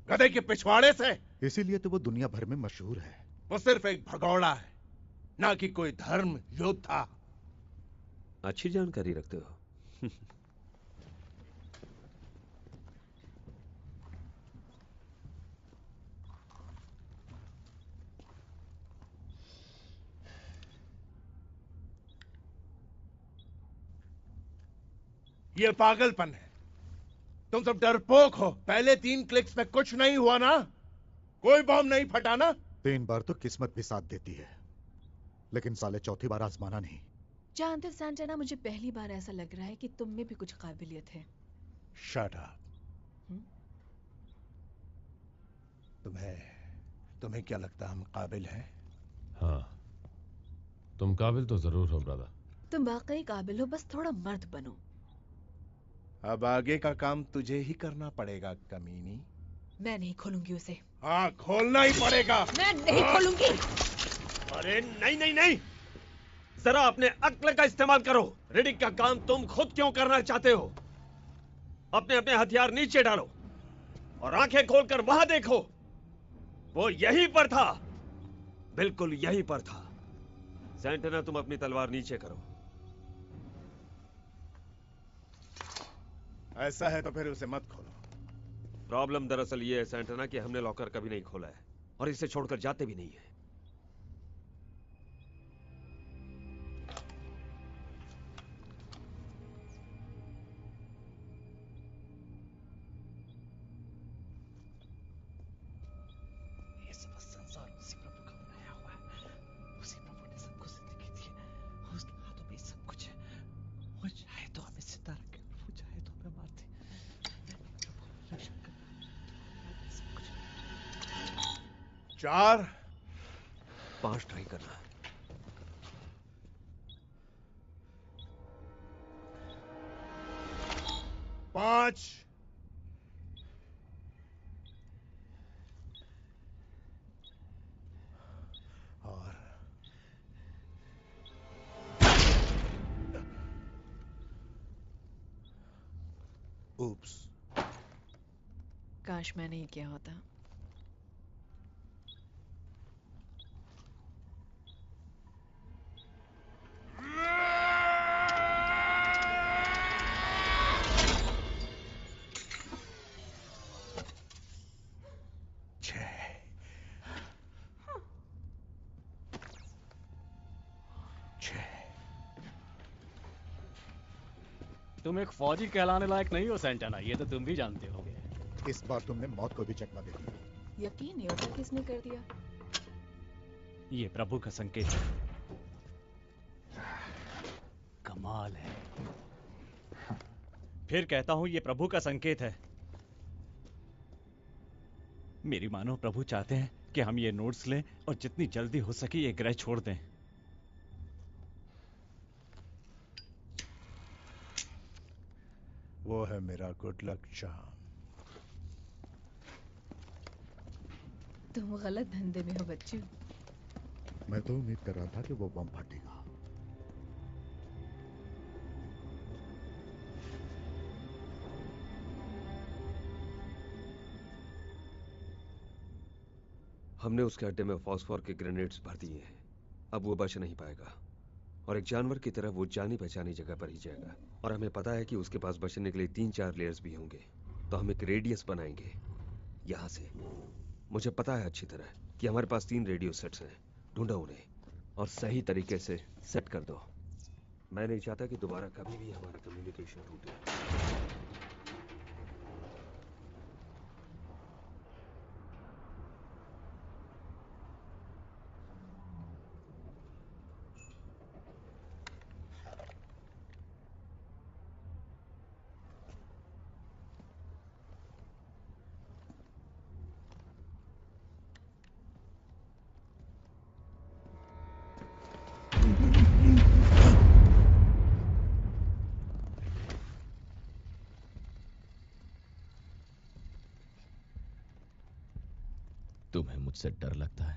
गधे के पिछवाड़े से? इसीलिए तो वो दुनिया भर में मशहूर है। वो सिर्फ एक भगौड़ा है, ना कि कोई धर्म योद्धा। अच्छी जानकारी रखते हो। ये पागलपन है। तुम सब डरपोक हो। पहले 3 क्लिक्स में कुछ नहीं हुआ ना? कोई बॉम्ब नहीं फटा ना? 3 बार तो किस्मत भी साथ देती है, लेकिन साले चौथी बार आजमाना नहीं। जानते सैंटाना, मुझे पहली बार ऐसा लग रहा है कि तुम में भी कुछ काबिलियत है। Shut up. तुम्हें क्या लगता हम काबिल हैं? हाँ, तुम काबिल तो जरूर हो ब्रदर। तुम वाकई काबिल हो, बस थोड़ा मर्द बनो। अब आगे का काम तुझे ही करना पड़ेगा कमीनी। मैं नहीं खोलूंगी उसे। हाँ, खोलना ही पड़ेगा। मैं नहीं खोलूंगी। अरे नहीं नहीं नहीं, जरा अपने अक्ल का इस्तेमाल करो। रिडिक का काम तुम खुद क्यों करना चाहते हो? अपने अपने हथियार नीचे डालो और आंखें खोलकर वहां देखो। वो यहीं पर था, बिल्कुल यहीं पर था। सैंटाना, तुम अपनी तलवार नीचे करो। ऐसा है तो फिर उसे मत खोलो। प्रॉब्लम दरअसल ये है सैंटाना कि हमने लॉकर कभी नहीं खोला है और इसे छोड़कर जाते भी नहीं है। ये सब संसार उसी प्रभु का बनाया हुआ है। उसी प्रभु ने सबको जिंदगी दी है। उसके हाथों में सब कुछ है। वो चाहे तो हमें सितारा के, वो चाहे तो हमें मार दे। प्रभु रक्षक कर, सब कुछ। 4 5 ट्राई करना। 5 और ऊप्स। काश मैंने ये किया होता। तुम एक फौजी कहलाने लायक नहीं हो सैंटाना, ये तो तुम भी जानते होगे। इस बार तुमने मौत को भी चकमा दे दिया। यकीन नहीं होता किसने कर दिया। ये प्रभु का संकेत है। कमाल है। फिर कहता हूं, ये प्रभु का संकेत है। मेरी मानो प्रभु चाहते हैं कि हम ये नोट्स लें और जितनी जल्दी हो सके ये ग्रह छोड़ दें। वो है मेरा गुड लक चार्म। तुम गलत धंधे में हो बच्चू। मैं तो उम्मीद कर रहा था कि वो बम फटेगा। हमने उसके अड्डे में फॉस्फोर के ग्रेनेड्स भर दिए हैं। अब वो बच नहीं पाएगा और एक जानवर की तरह वो जानी पहचानी जगह पर ही जाएगा। और हमें पता है कि उसके पास बचने के लिए 3-4 लेयर्स भी होंगे। तो हम एक रेडियस बनाएंगे यहां से। मुझे पता है अच्छी तरह कि हमारे पास 3 रेडियो सेट्स हैं। ढूंढो उन्हें और सही तरीके से सेट कर दो। मैं नहीं चाहता कि दोबारा कभी भी हमारा कम्युनिकेशन टूटे। तुम्हें मुझसे डर लगता है?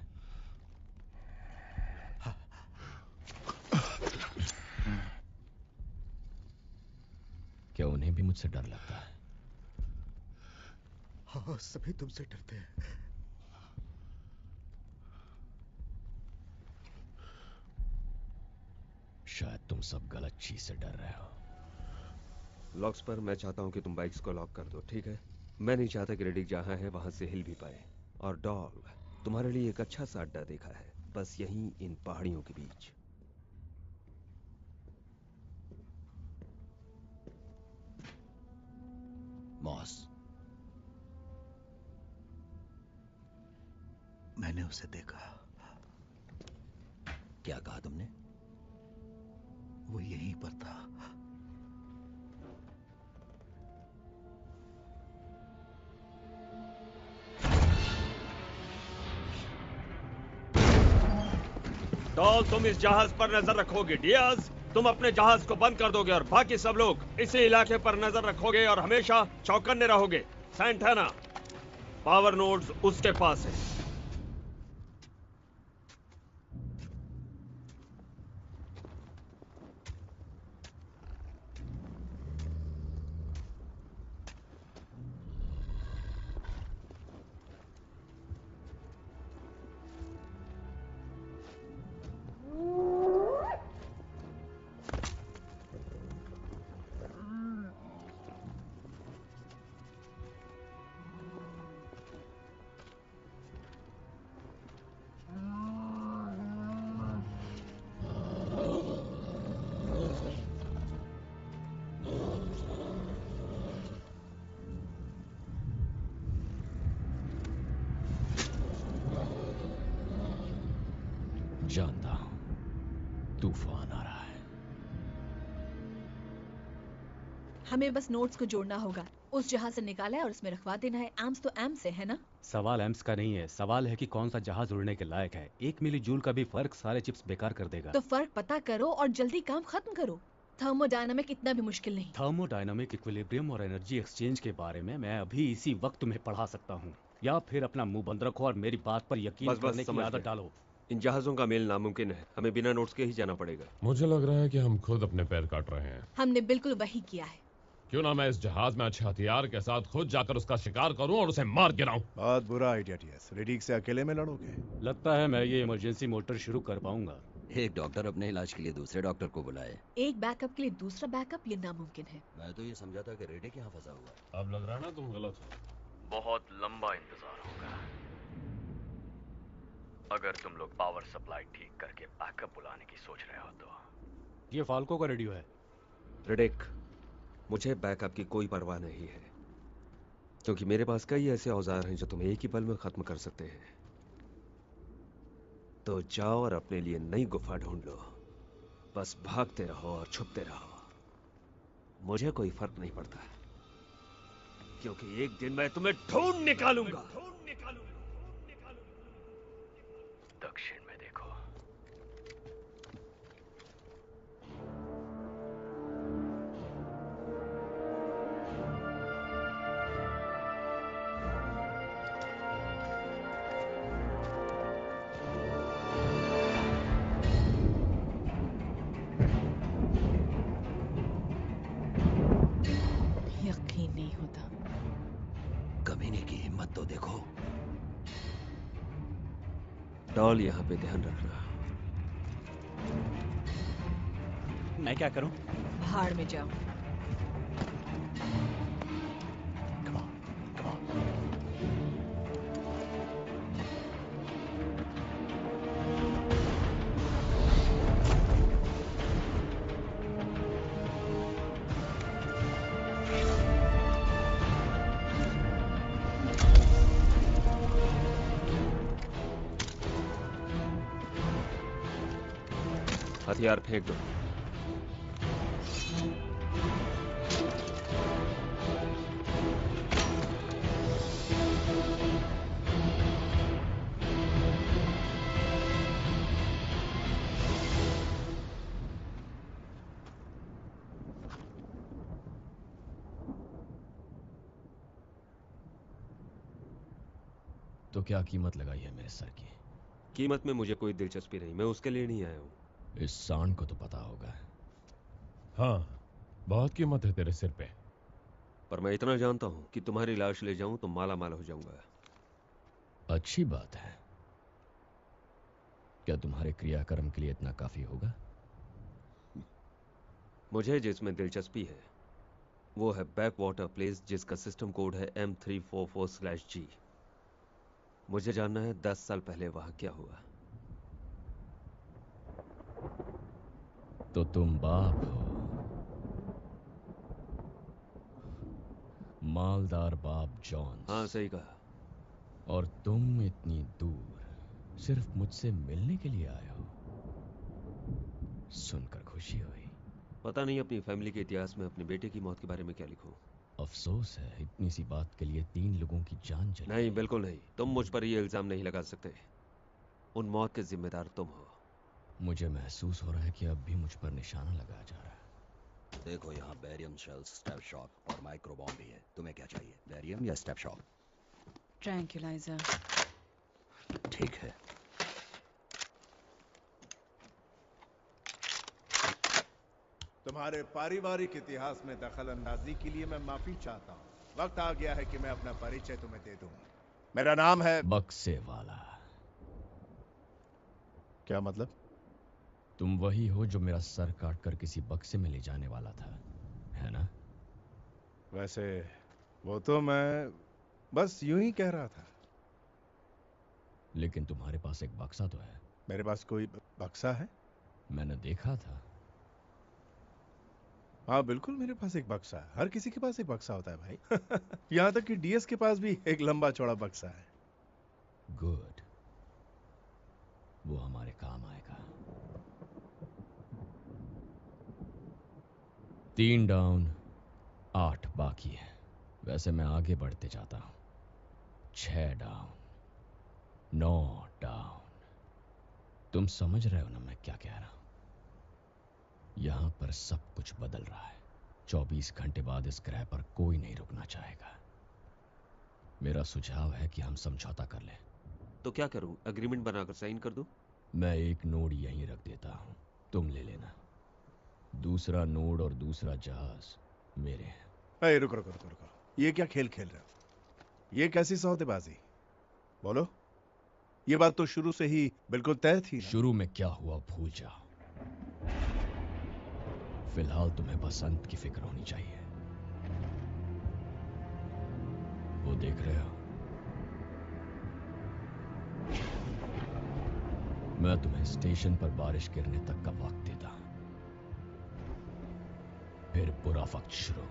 क्या उन्हें भी मुझसे डर लगता है? हाँ, सभी तुमसे डरते हैं। शायद तुम सब गलत चीज से डर रहे हो। लॉक्स पर मैं चाहता हूं कि तुम बाइक्स को लॉक कर दो, ठीक है? मैं नहीं चाहता कि रेडिक जहां है वहां से हिल भी पाए। और डॉल, तुम्हारे लिए एक अच्छा सा अड्डा देखा है, बस यहीं इन पहाड़ियों के बीच। मॉस, मैंने उसे देखा। क्या कहा तुमने? वो यहीं पर था। डॉल, तुम इस जहाज पर नजर रखोगे। डियाज, तुम अपने जहाज को बंद कर दोगे और बाकी सब लोग इसी इलाके पर नजर रखोगे और हमेशा चौकन्ने रहोगे। सैंटाना, पावर नोड्स उसके पास है। जानता हूं तूफान आ रहा है। हमें बस नोट्स को जोड़ना होगा। उस जहाज से निकाला है और उसमें रखवा देना है। एम्स तो एम्स है ना? सवाल एम्स का नहीं है, सवाल है कि कौन सा जहाज उड़ने के लायक है। 1 मिली जूल का भी फर्क सारे चिप्स बेकार कर देगा। तो फर्क पता करो और जल्दी काम खत्म करो। थर्मोडायनामिक इतना भी मुश्किल नहीं। थर्मोडायनामिक इक्विलिब्रियम और एनर्जी एक्सचेंज के बारे में मैं अभी इसी वक्त तुम्हें पढ़ा सकता हूँ। या फिर अपना मुंह बंद रखो और मेरी बात पर यकीन करने की आदत डालो। इन जहाजों का मेल नामुमकिन है। हमें बिना नोट्स के ही जाना पड़ेगा। मुझे लग रहा है कि हम खुद अपने पैर काट रहे हैं। हमने बिल्कुल वही किया है। क्यों ना मैं इस जहाज में अच्छे हथियार के साथ खुद जाकर उसका शिकार करूं और उसे मार गिराऊं। बहुत बुरा आइडिया टीएस। रेडिक से अकेले में लड़ोगे? लगता है मैं ये इमरजेंसी मोटर शुरू कर पाऊंगा। एक डॉक्टर अपने इलाज के लिए दूसरे डॉक्टर को बुलाए। एक बैकअप के लिए दूसरा बैकअप, ये नामुमकिन है। मैं तो ये समझा था कि रेडिक यहाँ फंसा हुआ है। अब लग रहा है ना तुम गलत हो। बहुत लंबा इंतजार होगा। अगर तुम लोग पावर सप्लाई ठीक करके बैकअप बुलाने की सोच रहे हो तो। ये फाल्को का रेडियो है। रेडिक, मुझे बैकअप की कोई परवाह नहीं है, क्योंकि मेरे पास कई ऐसे औजार हैं जो तुम एक ही पल में खत्म कर सकते हैं। तो जाओ और अपने लिए नई गुफा ढूंढ लो। बस भागते रहो और छुपते रहो। मुझे कोई फर्क नहीं पड़ता, क्योंकि एक दिन मैं तुम्हें ढूंढ निकालूंगा। दक्षिण में देखो। मत तो देखो। डॉल, यहाँ पे ध्यान रखना। मैं क्या करूं? भाड़ में जाओ। हथियार फेंक दो। तो क्या कीमत लगाई है मेरे सर की? कीमत में मुझे कोई दिलचस्पी नहीं, मैं उसके लिए नहीं आया हूं। इस सांड को तो पता होगा। हाँ, बहुत कीमत है तेरे सिर पे। पर मैं इतना जानता हूं कि तुम्हारी लाश ले जाऊं तो माला माल हो जाऊंगा। अच्छी बात है। क्या तुम्हारे क्रियाकर्म के लिए इतना काफी होगा? मुझे जिसमें दिलचस्पी है वो है बैक वाटर प्लेस, जिसका सिस्टम कोड है M344/G। मुझे जानना है 10 साल पहले वहां क्या हुआ। तो तुम बाप हो, मालदार बाप जॉन। हाँ, सही कहा। और तुम इतनी दूर सिर्फ मुझसे मिलने के लिए आए हो। सुनकर खुशी हुई। पता नहीं अपनी फैमिली के इतिहास में अपने बेटे की मौत के बारे में क्या लिखूं। अफसोस है, इतनी सी बात के लिए 3 लोगों की जान चली। नहीं, बिल्कुल नहीं। तुम मुझ पर ये इल्जाम नहीं लगा सकते। उन मौत के जिम्मेदार तुम हो। मुझे महसूस हो रहा है कि अब भी मुझ पर निशाना लगाया जा रहा है। देखो, यहाँ बेरियम शेल्स, स्टेप शॉक और माइक्रो बॉम्ब भी है। तुम्हें क्या चाहिए, बेरियम या स्टेप शॉक? ट्रैंक्यूलाइजर। ठीक है। तुम्हारे पारिवारिक इतिहास में दखल अंदाजी के लिए मैं माफी चाहता हूँ। वक्त आ गया है कि मैं अपना परिचय तुम्हें दे दूं। मेरा नाम है बक्से वाला। क्या मतलब? तुम वही हो जो मेरा सर काटकर किसी बक्से में ले जाने वाला था, है ना? वैसे वो तो मैं बस यूं ही कह रहा था। लेकिन तुम्हारे पास एक बक्सा तो है। मेरे पास कोई बक्सा है? मैंने देखा था। हाँ बिल्कुल, मेरे पास एक बक्सा है। हर किसी के पास एक बक्सा होता है भाई। यहाँ तक कि डीएस के पास भी एक लंबा चौड़ा बक्सा है। गुड, वो हमारे काम आएगा। 3 डाउन, 8 बाकी है। वैसे मैं आगे बढ़ते जाता हूं। 6 डाउन, 9 डाउन। तुम समझ रहे हो ना मैं क्या कह रहा हूं? यहां पर सब कुछ बदल रहा है। 24 घंटे बाद इस ग्रह पर कोई नहीं रुकना चाहेगा। मेरा सुझाव है कि हम समझौता कर लें। तो क्या करूं, एग्रीमेंट बनाकर साइन कर दूं? मैं एक नोड यहीं रख देता हूं, तुम ले लेना। दूसरा नोड और दूसरा जहाज मेरे हैं। अरे रुको रुको रुको रुको, ये क्या खेल खेल रहे हो? ये कैसी सौदेबाजी? बोलो। ये बात तो शुरू से ही बिल्कुल तय थी ना? शुरू में क्या हुआ भूल जाओ। फिलहाल तुम्हें बसंत की फिक्र होनी चाहिए। वो देख रहे हो? मैं तुम्हें स्टेशन पर बारिश गिरने तक का वक्त देता हूं, फिर बुरा वक्त शुरू।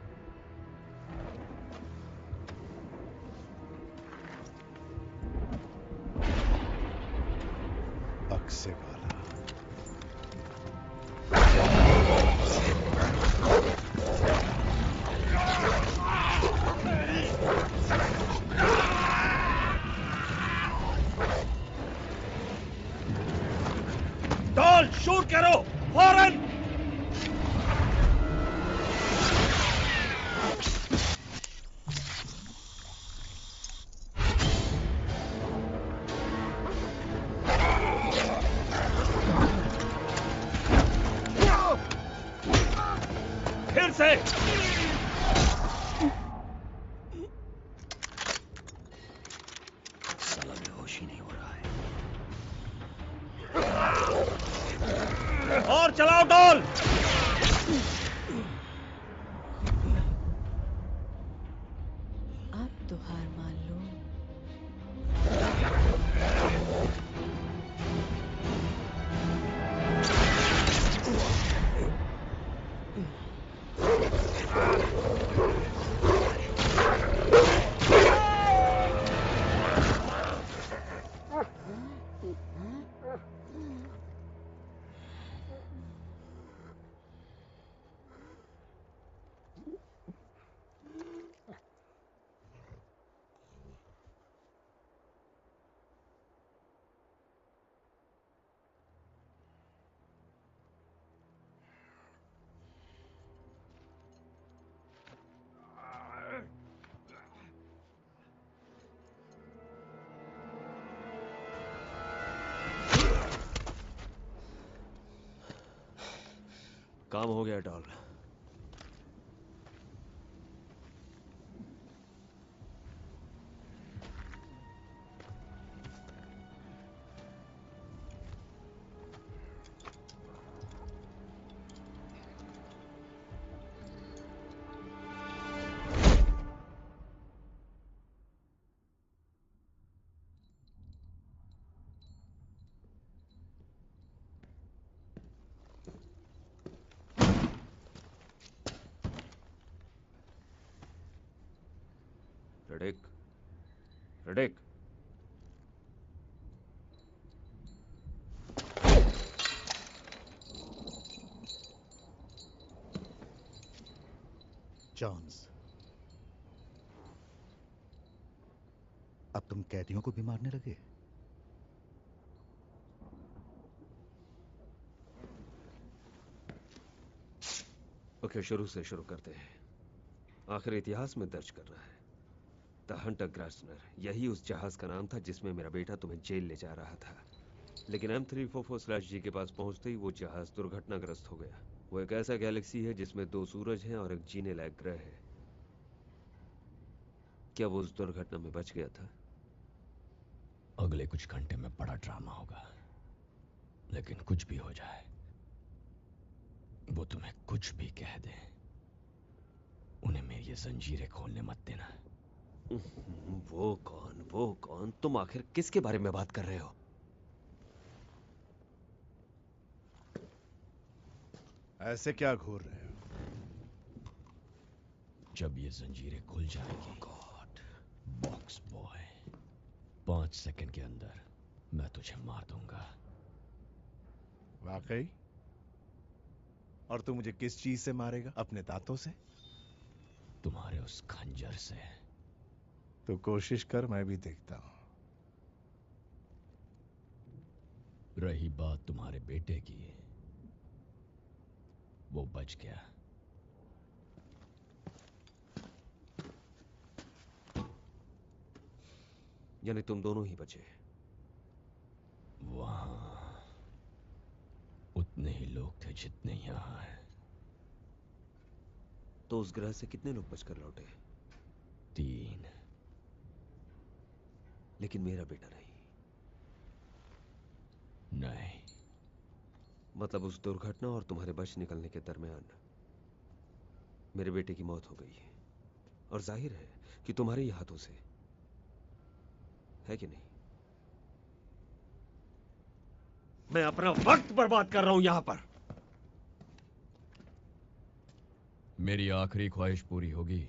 बक्से वाला। डॉल, शूट करो फौरन! फिर से! होश ही नहीं हो रहा है। और चलाओ डॉल। अब तो हार मान लो। काम हो गया डॉल। रेडिक, रेडिक। जॉन्स, अब तुम कैदियों को भी मारने लगे? ओके, शुरू से शुरू करते हैं। आखिर इतिहास में दर्ज कर रहा है। द हंटर ग्रासनर, यही उस जहाज का नाम था जिसमें मेरा बेटा तुम्हें जेल ले जा रहा था। लेकिन M344/G के पास पहुंचते ही वो जहाज दुर्घटनाग्रस्त हो गया। वो एक ऐसा गैलेक्सी है जिसमें 2 सूरज हैं और एक जीने लायक ग्रह है। क्या वो उस दुर्घटना में बच गया था? अगले कुछ घंटे में बड़ा ड्रामा होगा। लेकिन कुछ भी हो जाए, वो तुम्हें कुछ भी कह दे, उन्हें मेरी ये जंजीरें खोलने मत देना। वो कौन? वो कौन? तुम आखिर किसके बारे में बात कर रहे हो? ऐसे क्या घूर रहे हो? जब ये जंजीरें खुल जाएंगी, गॉड, बॉक्स बॉय, 5 सेकंड के अंदर मैं तुझे मार दूंगा। वाकई? और तू मुझे किस चीज से मारेगा? अपने दांतों से? तुम्हारे उस खंजर से। तो कोशिश कर, मैं भी देखता हूं। रही बात तुम्हारे बेटे की, वो बच गया। यानी तुम दोनों ही बचे? वहां उतने ही लोग थे जितने यहां हैं। तो उस ग्रह से कितने लोग बचकर लौटे? 3। लेकिन मेरा बेटा नहीं। नहीं। मतलब उस दुर्घटना और तुम्हारे बच निकलने के दरमियान मेरे बेटे की मौत हो गई है। और जाहिर है कि तुम्हारे ही हाथों से, है कि नहीं? मैं अपना वक्त बर्बाद कर रहा हूं यहां पर। मेरी आखिरी ख्वाहिश पूरी होगी।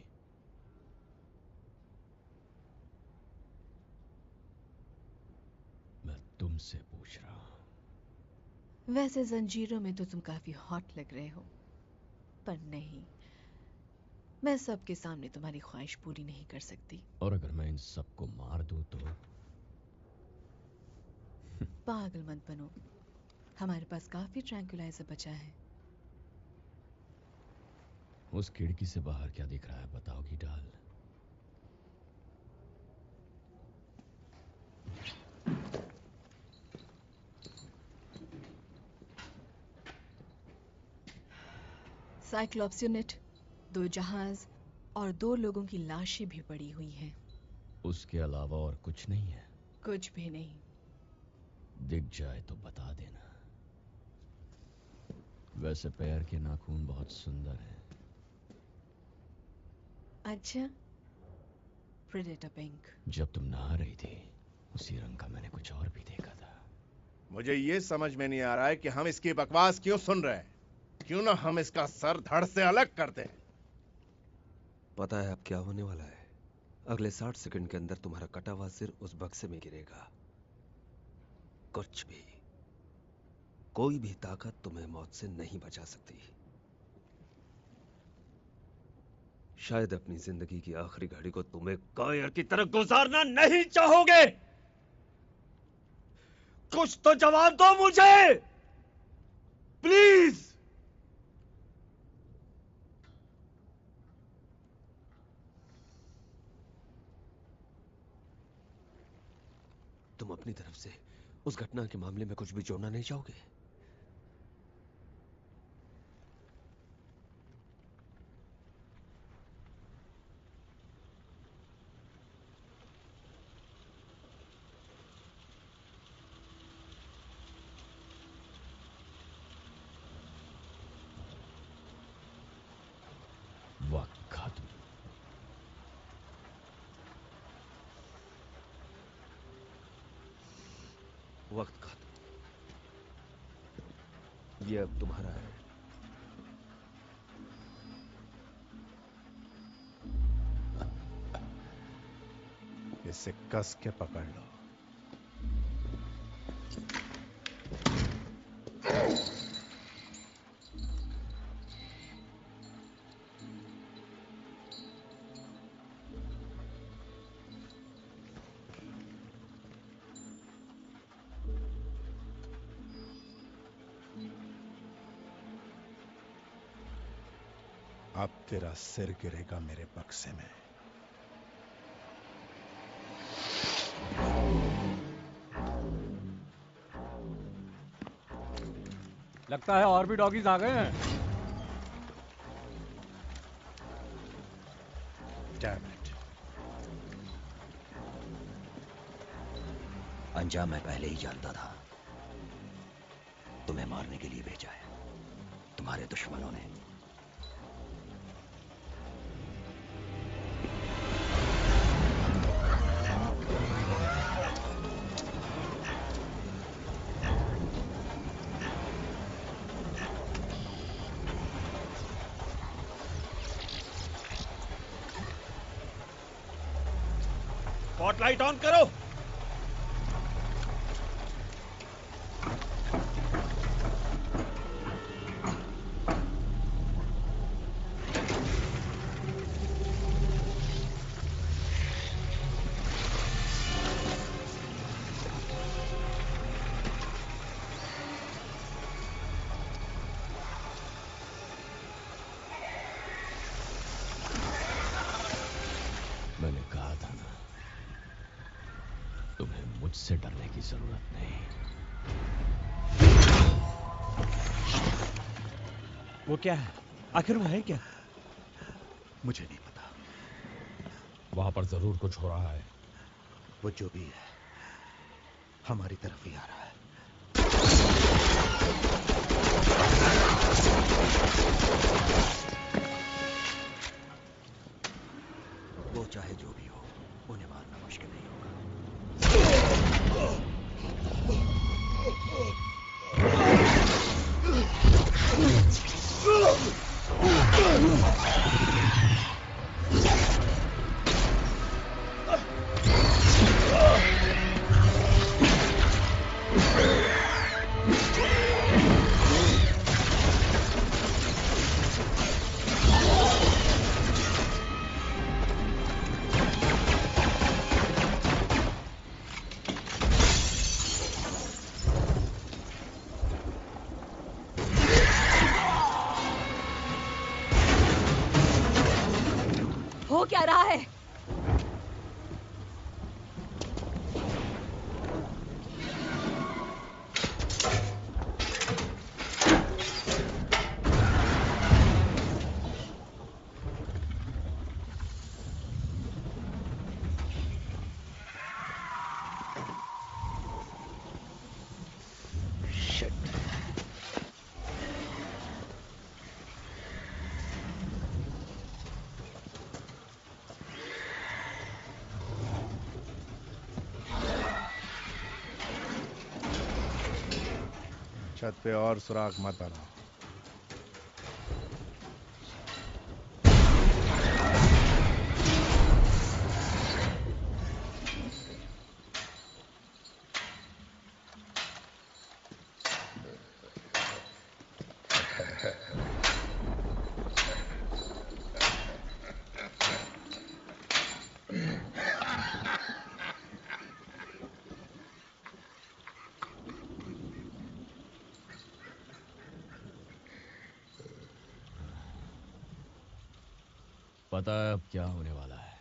मैं तुमसे पूछ रहा हूं। वैसे जंजीरों में तो तुम काफी हॉट लग रहे हो, पर नहीं, मैं सबके सामने तुम्हारी ख्वाहिश पूरी नहीं कर सकती। और अगर मैं इन सबको मार दूं तो? पागल मत बनो, हमारे पास काफी ट्रैंक्विलाइजर बचा है। उस खिड़की से बाहर क्या दिख रहा है बताओगी डाल? साइक्लॉप्स यूनिट, 2 जहाज और 2 लोगों की लाशें भी पड़ी हुई हैं। उसके अलावा और कुछ नहीं है? कुछ भी नहीं। दिख जाए तो बता देना। वैसे पैर के नाखून बहुत सुंदर हैं। अच्छा, प्रेडेटर पिंक। जब तुम नहा रही थी उसी रंग का मैंने कुछ और भी देखा था। मुझे ये समझ में नहीं आ रहा है कि हम इसकी बकवास क्यों सुन रहे हैं। क्यों ना हम इसका सर धड़ से अलग कर दें। पता है अब क्या होने वाला है? अगले 60 सेकंड के अंदर तुम्हारा कटा हुआ सिर उस बक्से में गिरेगा। कुछ भी, कोई भी ताकत तुम्हें मौत से नहीं बचा सकती। शायद अपनी जिंदगी की आखिरी घड़ी को तुम्हें कायर की तरह गुजारना नहीं चाहोगे। कुछ तो जवाब दो मुझे, प्लीज। तुम अपनी तरफ से उस घटना के मामले में कुछ भी जोड़ना नहीं चाहोगे? वक्त खत्म। वक्त खत्म। ये अब तुम्हारा है। इसे कस के पकड़ लो। अब तेरा सिर गिरेगा मेरे बक्से में। लगता है और भी डॉगीज आ गए हैं। Damn it. अंजाम मैं पहले ही जानता था। तुम्हें मारने के लिए भेजा है तुम्हारे दुश्मनों ने। स्पॉटलाइट ऑन करो। मैंने कहा था ना, तुम्हें मुझसे डरने की जरूरत नहीं। वो क्या है? आखिर वो है क्या? मुझे नहीं पता। वहां पर जरूर कुछ हो रहा है। वो जो भी है हमारी तरफ ही आ रहा है। वो चाहे जो भी हो, उन्हें मारना मुश्किल नहीं होगा। हो क्या रहा है? छत पे और सुराख मत बनाओ। पता है अब क्या होने वाला है?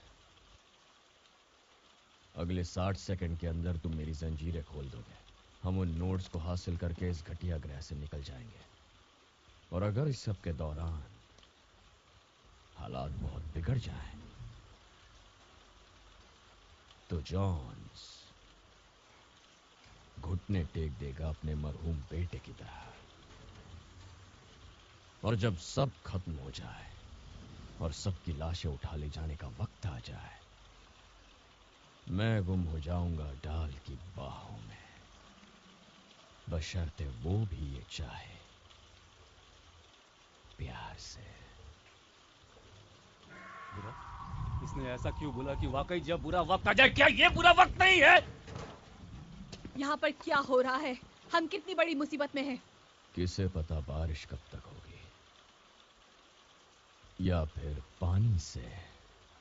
अगले 60 सेकंड के अंदर तुम मेरी जंजीरें खोल दोगे। हम उन नोड्स को हासिल करके इस घटिया ग्रह से निकल जाएंगे। और अगर इस सब के दौरान हालात बहुत बिगड़ जाएं, तो जॉन्स घुटने टेक देगा अपने मरहूम बेटे की तरह। और जब सब खत्म हो जाए और सबकी लाशें उठा ले जाने का वक्त आ जाए, मैं गुम हो जाऊंगा डाल की बाहों में, बशर्ते वो भी ये चाहे प्यार से। बुरा? इसने ऐसा क्यों बोला कि वाकई जब बुरा वक्त आ जाए? क्या ये बुरा वक्त नहीं है? यहाँ पर क्या हो रहा है? हम कितनी बड़ी मुसीबत में हैं। किसे पता बारिश कब तक होगी, या फिर पानी से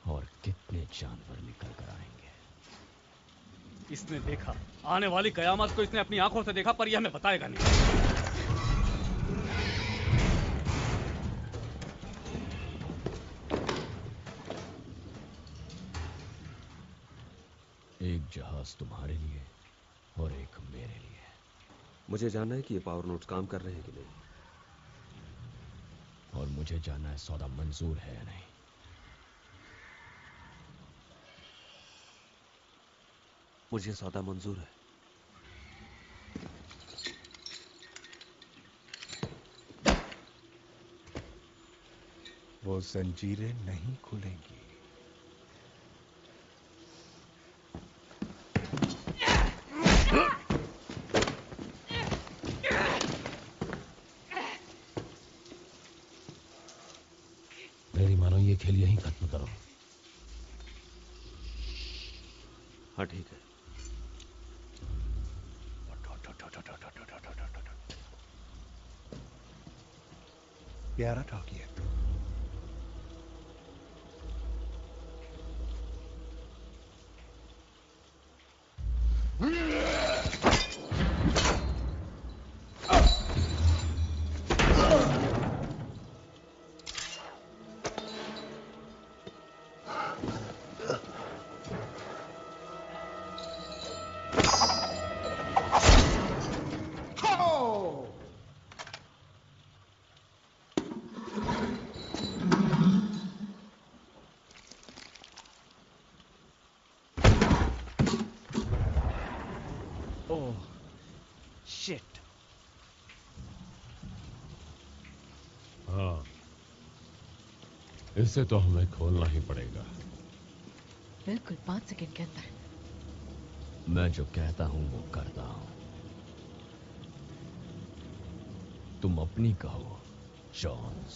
और कितने जानवर निकल कर आएंगे। इसने देखा, आने वाली कयामत को इसने अपनी आंखों से देखा, पर यह हमें बताएगा नहीं। एक जहाज तुम्हारे लिए और एक मेरे लिए। मुझे जानना है कि ये पावर नोट्स काम कर रहे हैं कि नहीं। और मुझे जानना है सौदा मंजूर है या नहीं। मुझे सौदा मंजूर है। वो जंजीरें नहीं खुलेंगी। मेरी मानो ये खेल यहीं खत्म करो। हाँ ठीक है। प्यारा टॉकी है। हाँ, इसे तो हमें खोलना ही पड़ेगा। बिल्कुल 5 सेकंड के अंदर। मैं जो कहता हूं वो करता हूं। तुम अपनी कहो जॉन्स।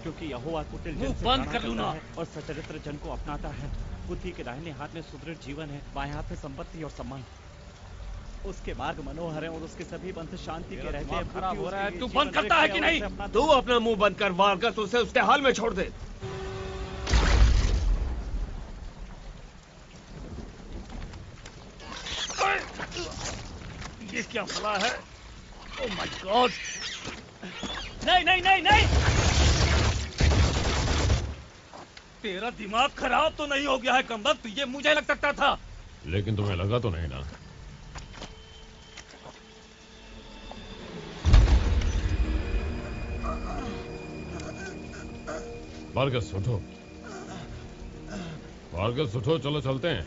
क्योंकि यहोवा कुटिल जन से बंद कर लूं ना और सचरित्र जन को अपनाता है। बुद्धि के दाहिने हाथ में सुदृढ़ जीवन है, बाएं हाथ में संपत्ति और सम्मान। उसके मार्ग मनोहर है और उसके सभी पंथ शांति के रहते हैं। खराब हो रहा है, तू बंद करता है कि नहीं? तू अपना मुंह बंद कर, वारगस उसे उसके हाल में छोड़ दे। ये क्या भला है? Oh my God! नहीं नहीं नहीं नहीं! तेरा दिमाग खराब तो नहीं हो गया है कमबख्त? ये मुझे लग सकता था। लेकिन तुम्हें लगा तो नहीं ना? वार्गस उठो, वार्गस उठो, चलो चलते हैं।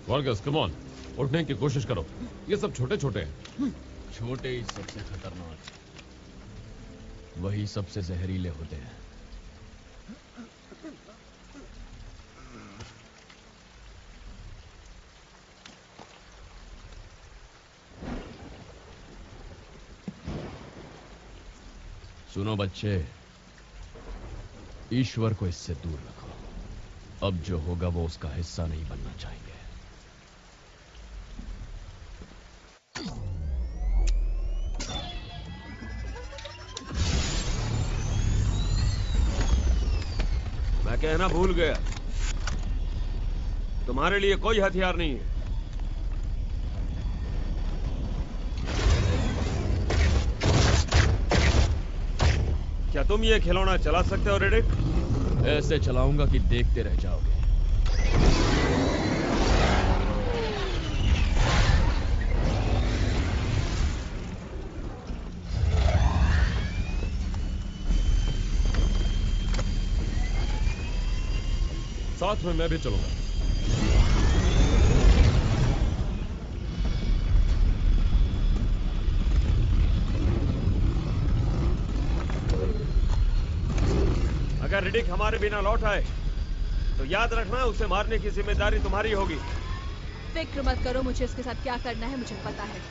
वार्गस कम ऑन, उठने की कोशिश करो। ये सब छोटे छोटे हैं। छोटे ही सबसे खतरनाक, वही सबसे जहरीले होते हैं। सुनो बच्चे, ईश्वर को इससे दूर रखो। अब जो होगा वो उसका हिस्सा नहीं बनना चाहेंगे। मैं कहना भूल गया, तुम्हारे लिए कोई हथियार नहीं है। क्या तुम ये खिलौना चला सकते हो रेडिक? ऐसे चलाऊंगा कि देखते रह जाओगे। साथ में मैं भी चलूंगा। अगर रिडिक हमारे बिना लौट आए तो याद रखना, उसे मारने की जिम्मेदारी तुम्हारी होगी। फिक्र मत करो, मुझे उसके साथ क्या करना है मुझे पता है।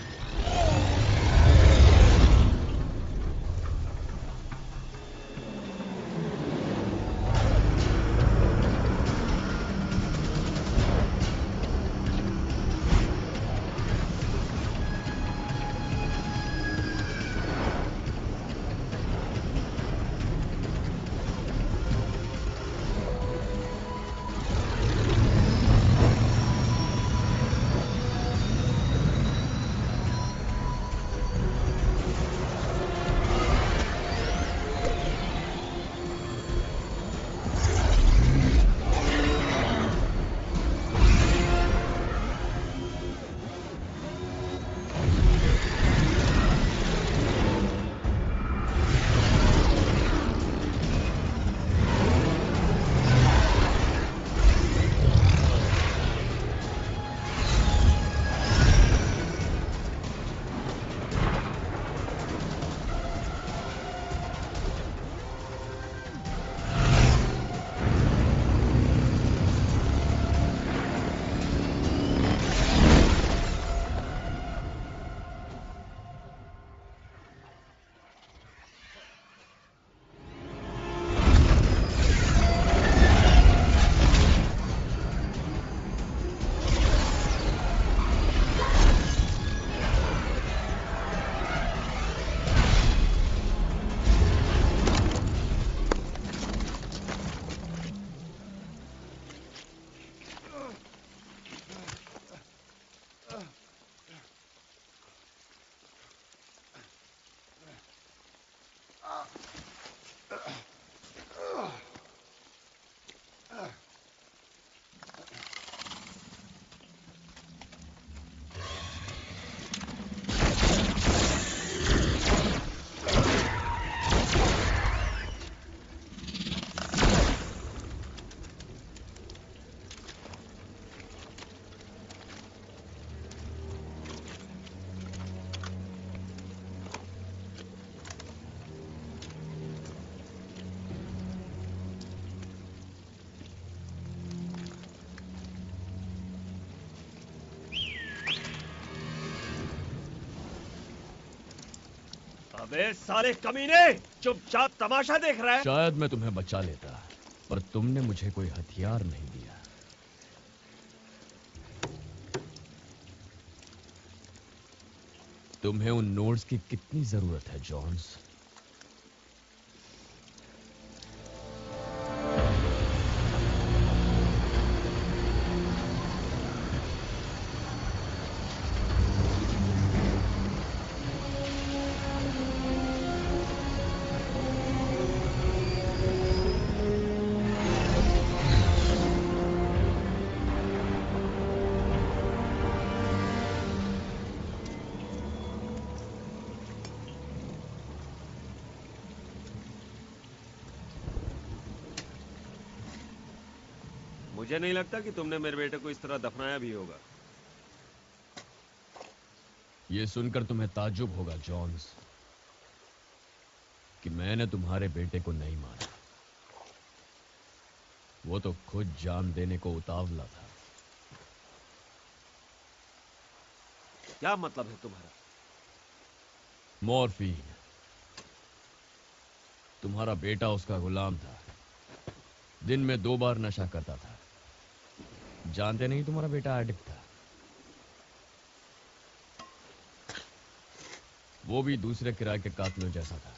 अबे साले कमीने, चुपचाप तमाशा देख रहा है? शायद मैं तुम्हें बचा लेता, पर तुमने मुझे कोई हथियार नहीं दिया। तुम्हें उन नोड्स की कितनी जरूरत है जॉन्स? मुझे नहीं लगता कि तुमने मेरे बेटे को इस तरह दफनाया भी होगा। ये सुनकर तुम्हें ताज्जुब होगा जॉन्स कि मैंने तुम्हारे बेटे को नहीं मारा। वो तो खुद जान देने को उतावला था। क्या मतलब है तुम्हारा? मॉर्फीन। तुम्हारा बेटा उसका गुलाम था। दिन में 2 बार नशा करता था। जानते नहीं तुम्हारा बेटा एडिक्ट था। वो भी दूसरे किराए के कातलों जैसा था।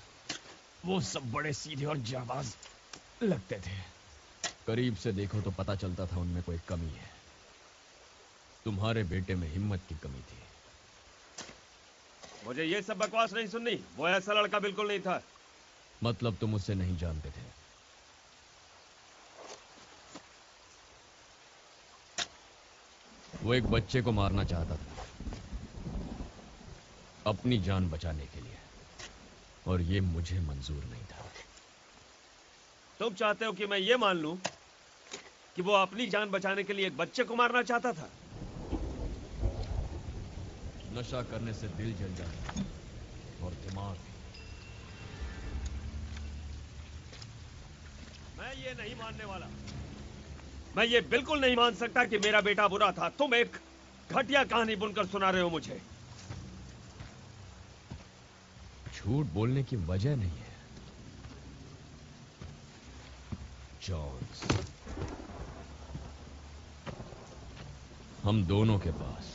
वो सब बड़े सीधे और जाबाज लगते थे। करीब से देखो तो पता चलता था उनमें कोई कमी है। तुम्हारे बेटे में हिम्मत की कमी थी। मुझे ये सब बकवास नहीं सुननी। वो ऐसा लड़का बिल्कुल नहीं था। मतलब तुम उससे नहीं जानते थे। वो एक बच्चे को मारना चाहता था अपनी जान बचाने के लिए, और ये मुझे मंजूर नहीं था। तुम चाहते हो कि मैं ये मान लूं कि वो अपनी जान बचाने के लिए एक बच्चे को मारना चाहता था? नशा करने से दिल जल जाता है और दिमाग भी। मैं ये नहीं मानने वाला। मैं ये बिल्कुल नहीं मान सकता कि मेरा बेटा बुरा था। तुम एक घटिया कहानी बुनकर सुना रहे हो मुझे। झूठ बोलने की वजह नहीं है जॉन्स। हम दोनों के पास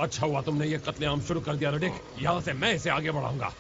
अच्छा हुआ तुमने ये कत्लेआम शुरू कर दिया रेडिक। यहां से मैं इसे आगे बढ़ाऊंगा।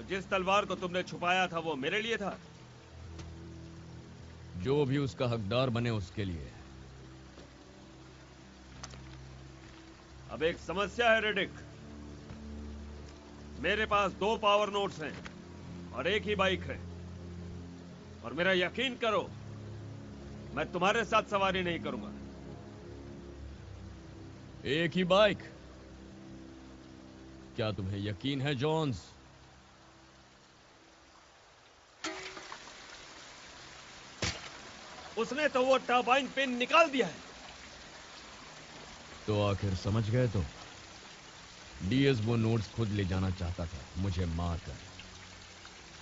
जिस तलवार को तुमने छुपाया था वो मेरे लिए था। जो भी उसका हकदार बने उसके लिए। अब एक समस्या है रेडिक। मेरे पास 2 पावर नोट्स हैं और एक ही बाइक है, और मेरा यकीन करो मैं तुम्हारे साथ सवारी नहीं करूंगा। एक ही बाइक? क्या तुम्हें यकीन है जॉन्स? उसने तो वो टर्बाइन पिन निकाल दिया है। तो आखिर समझ गए तो? डीएस वो नोट्स खुद ले जाना चाहता था, मुझे मारकर।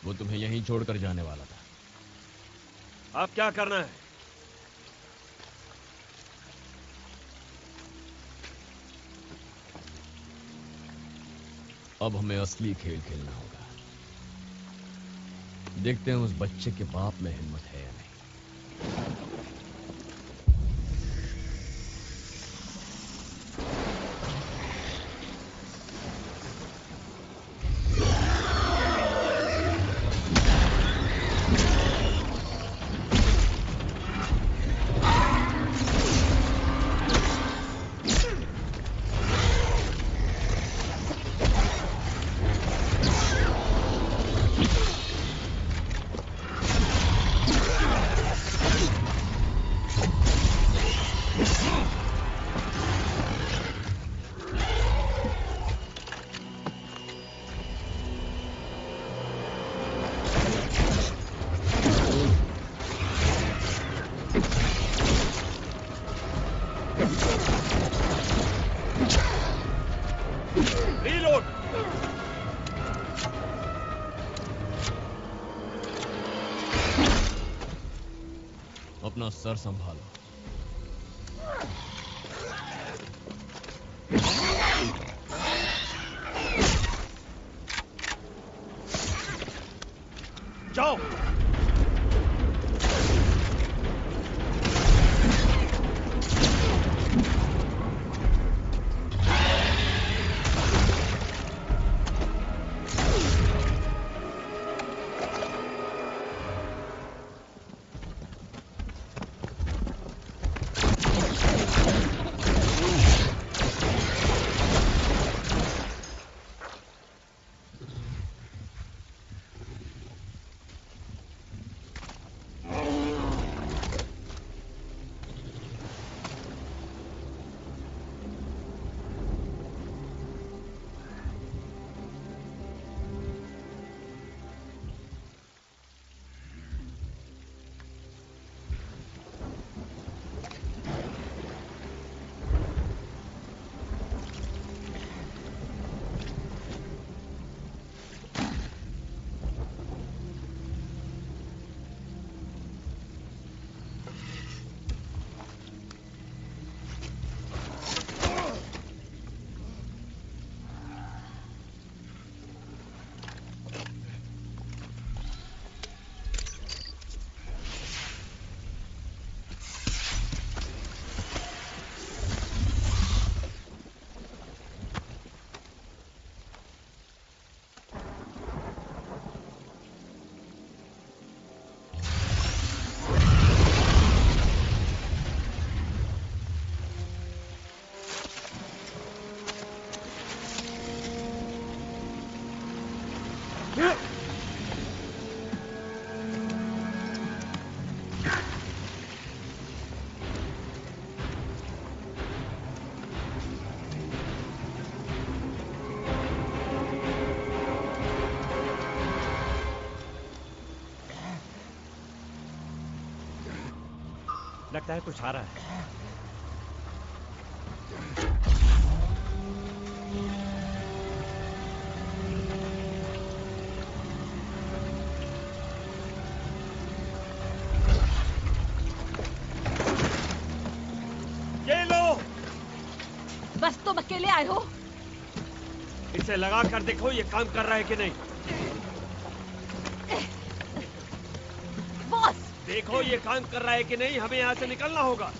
वो तुम्हें यहीं छोड़कर जाने वाला था। अब क्या करना है? अब हमें असली खेल खेलना होगा। देखते हैं उस बच्चे के बाप में हिम्मत है या नहीं। रीलोड। अपना सर संभालो। जाओ। लगता है कुछ आ रहा है। ये लो। बस तुम अकेले आए हो? इसे लगा कर देखो ये काम कर रहा है कि नहीं। बॉस देखो ये काम कर रहा है कि नहीं। हमें यहां से निकलना होगा।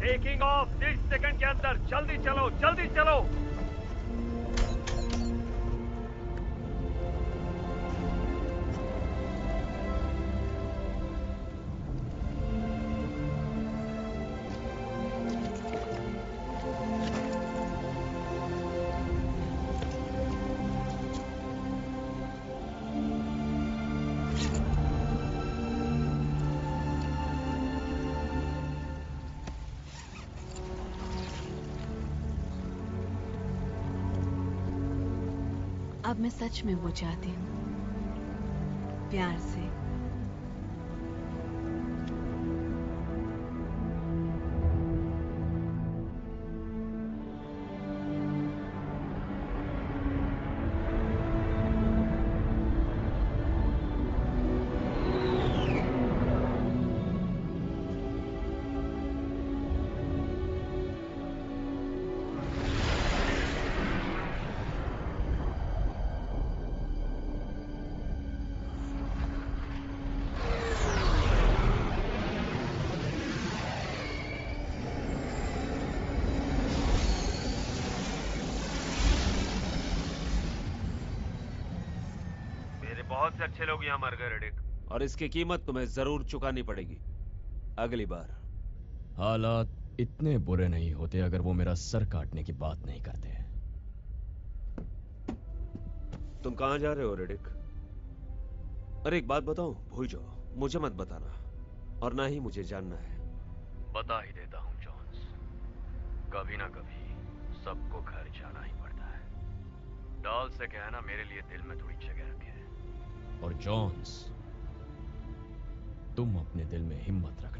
टेकिंग ऑफ 30 सेकंड के अंदर। जल्दी चलो, जल्दी चलो। अब मैं सच में वो चाहती हूँ, प्यार से। बहुत से अच्छे लोग यहाँ मर गए रेडिक, और इसकी कीमत तुम्हें जरूर चुकानी पड़ेगी अगली बार। हालात इतने बुरे नहीं होते अगर वो मेरा सर काटने की बात नहीं करते। तुम कहां जा रहे हो रेडिक? अरे एक बात बताऊं, भूल जाओ, मुझे मत बताना, और ना ही मुझे जानना है। बता ही देता हूं जॉन्स, कभी ना कभी सबको घर जाना ही पड़ता है। डाल से कहना मेरे लिए दिल में थोड़ी जगह रखे। और जॉन्स, तुम अपने दिल में हिम्मत रखना।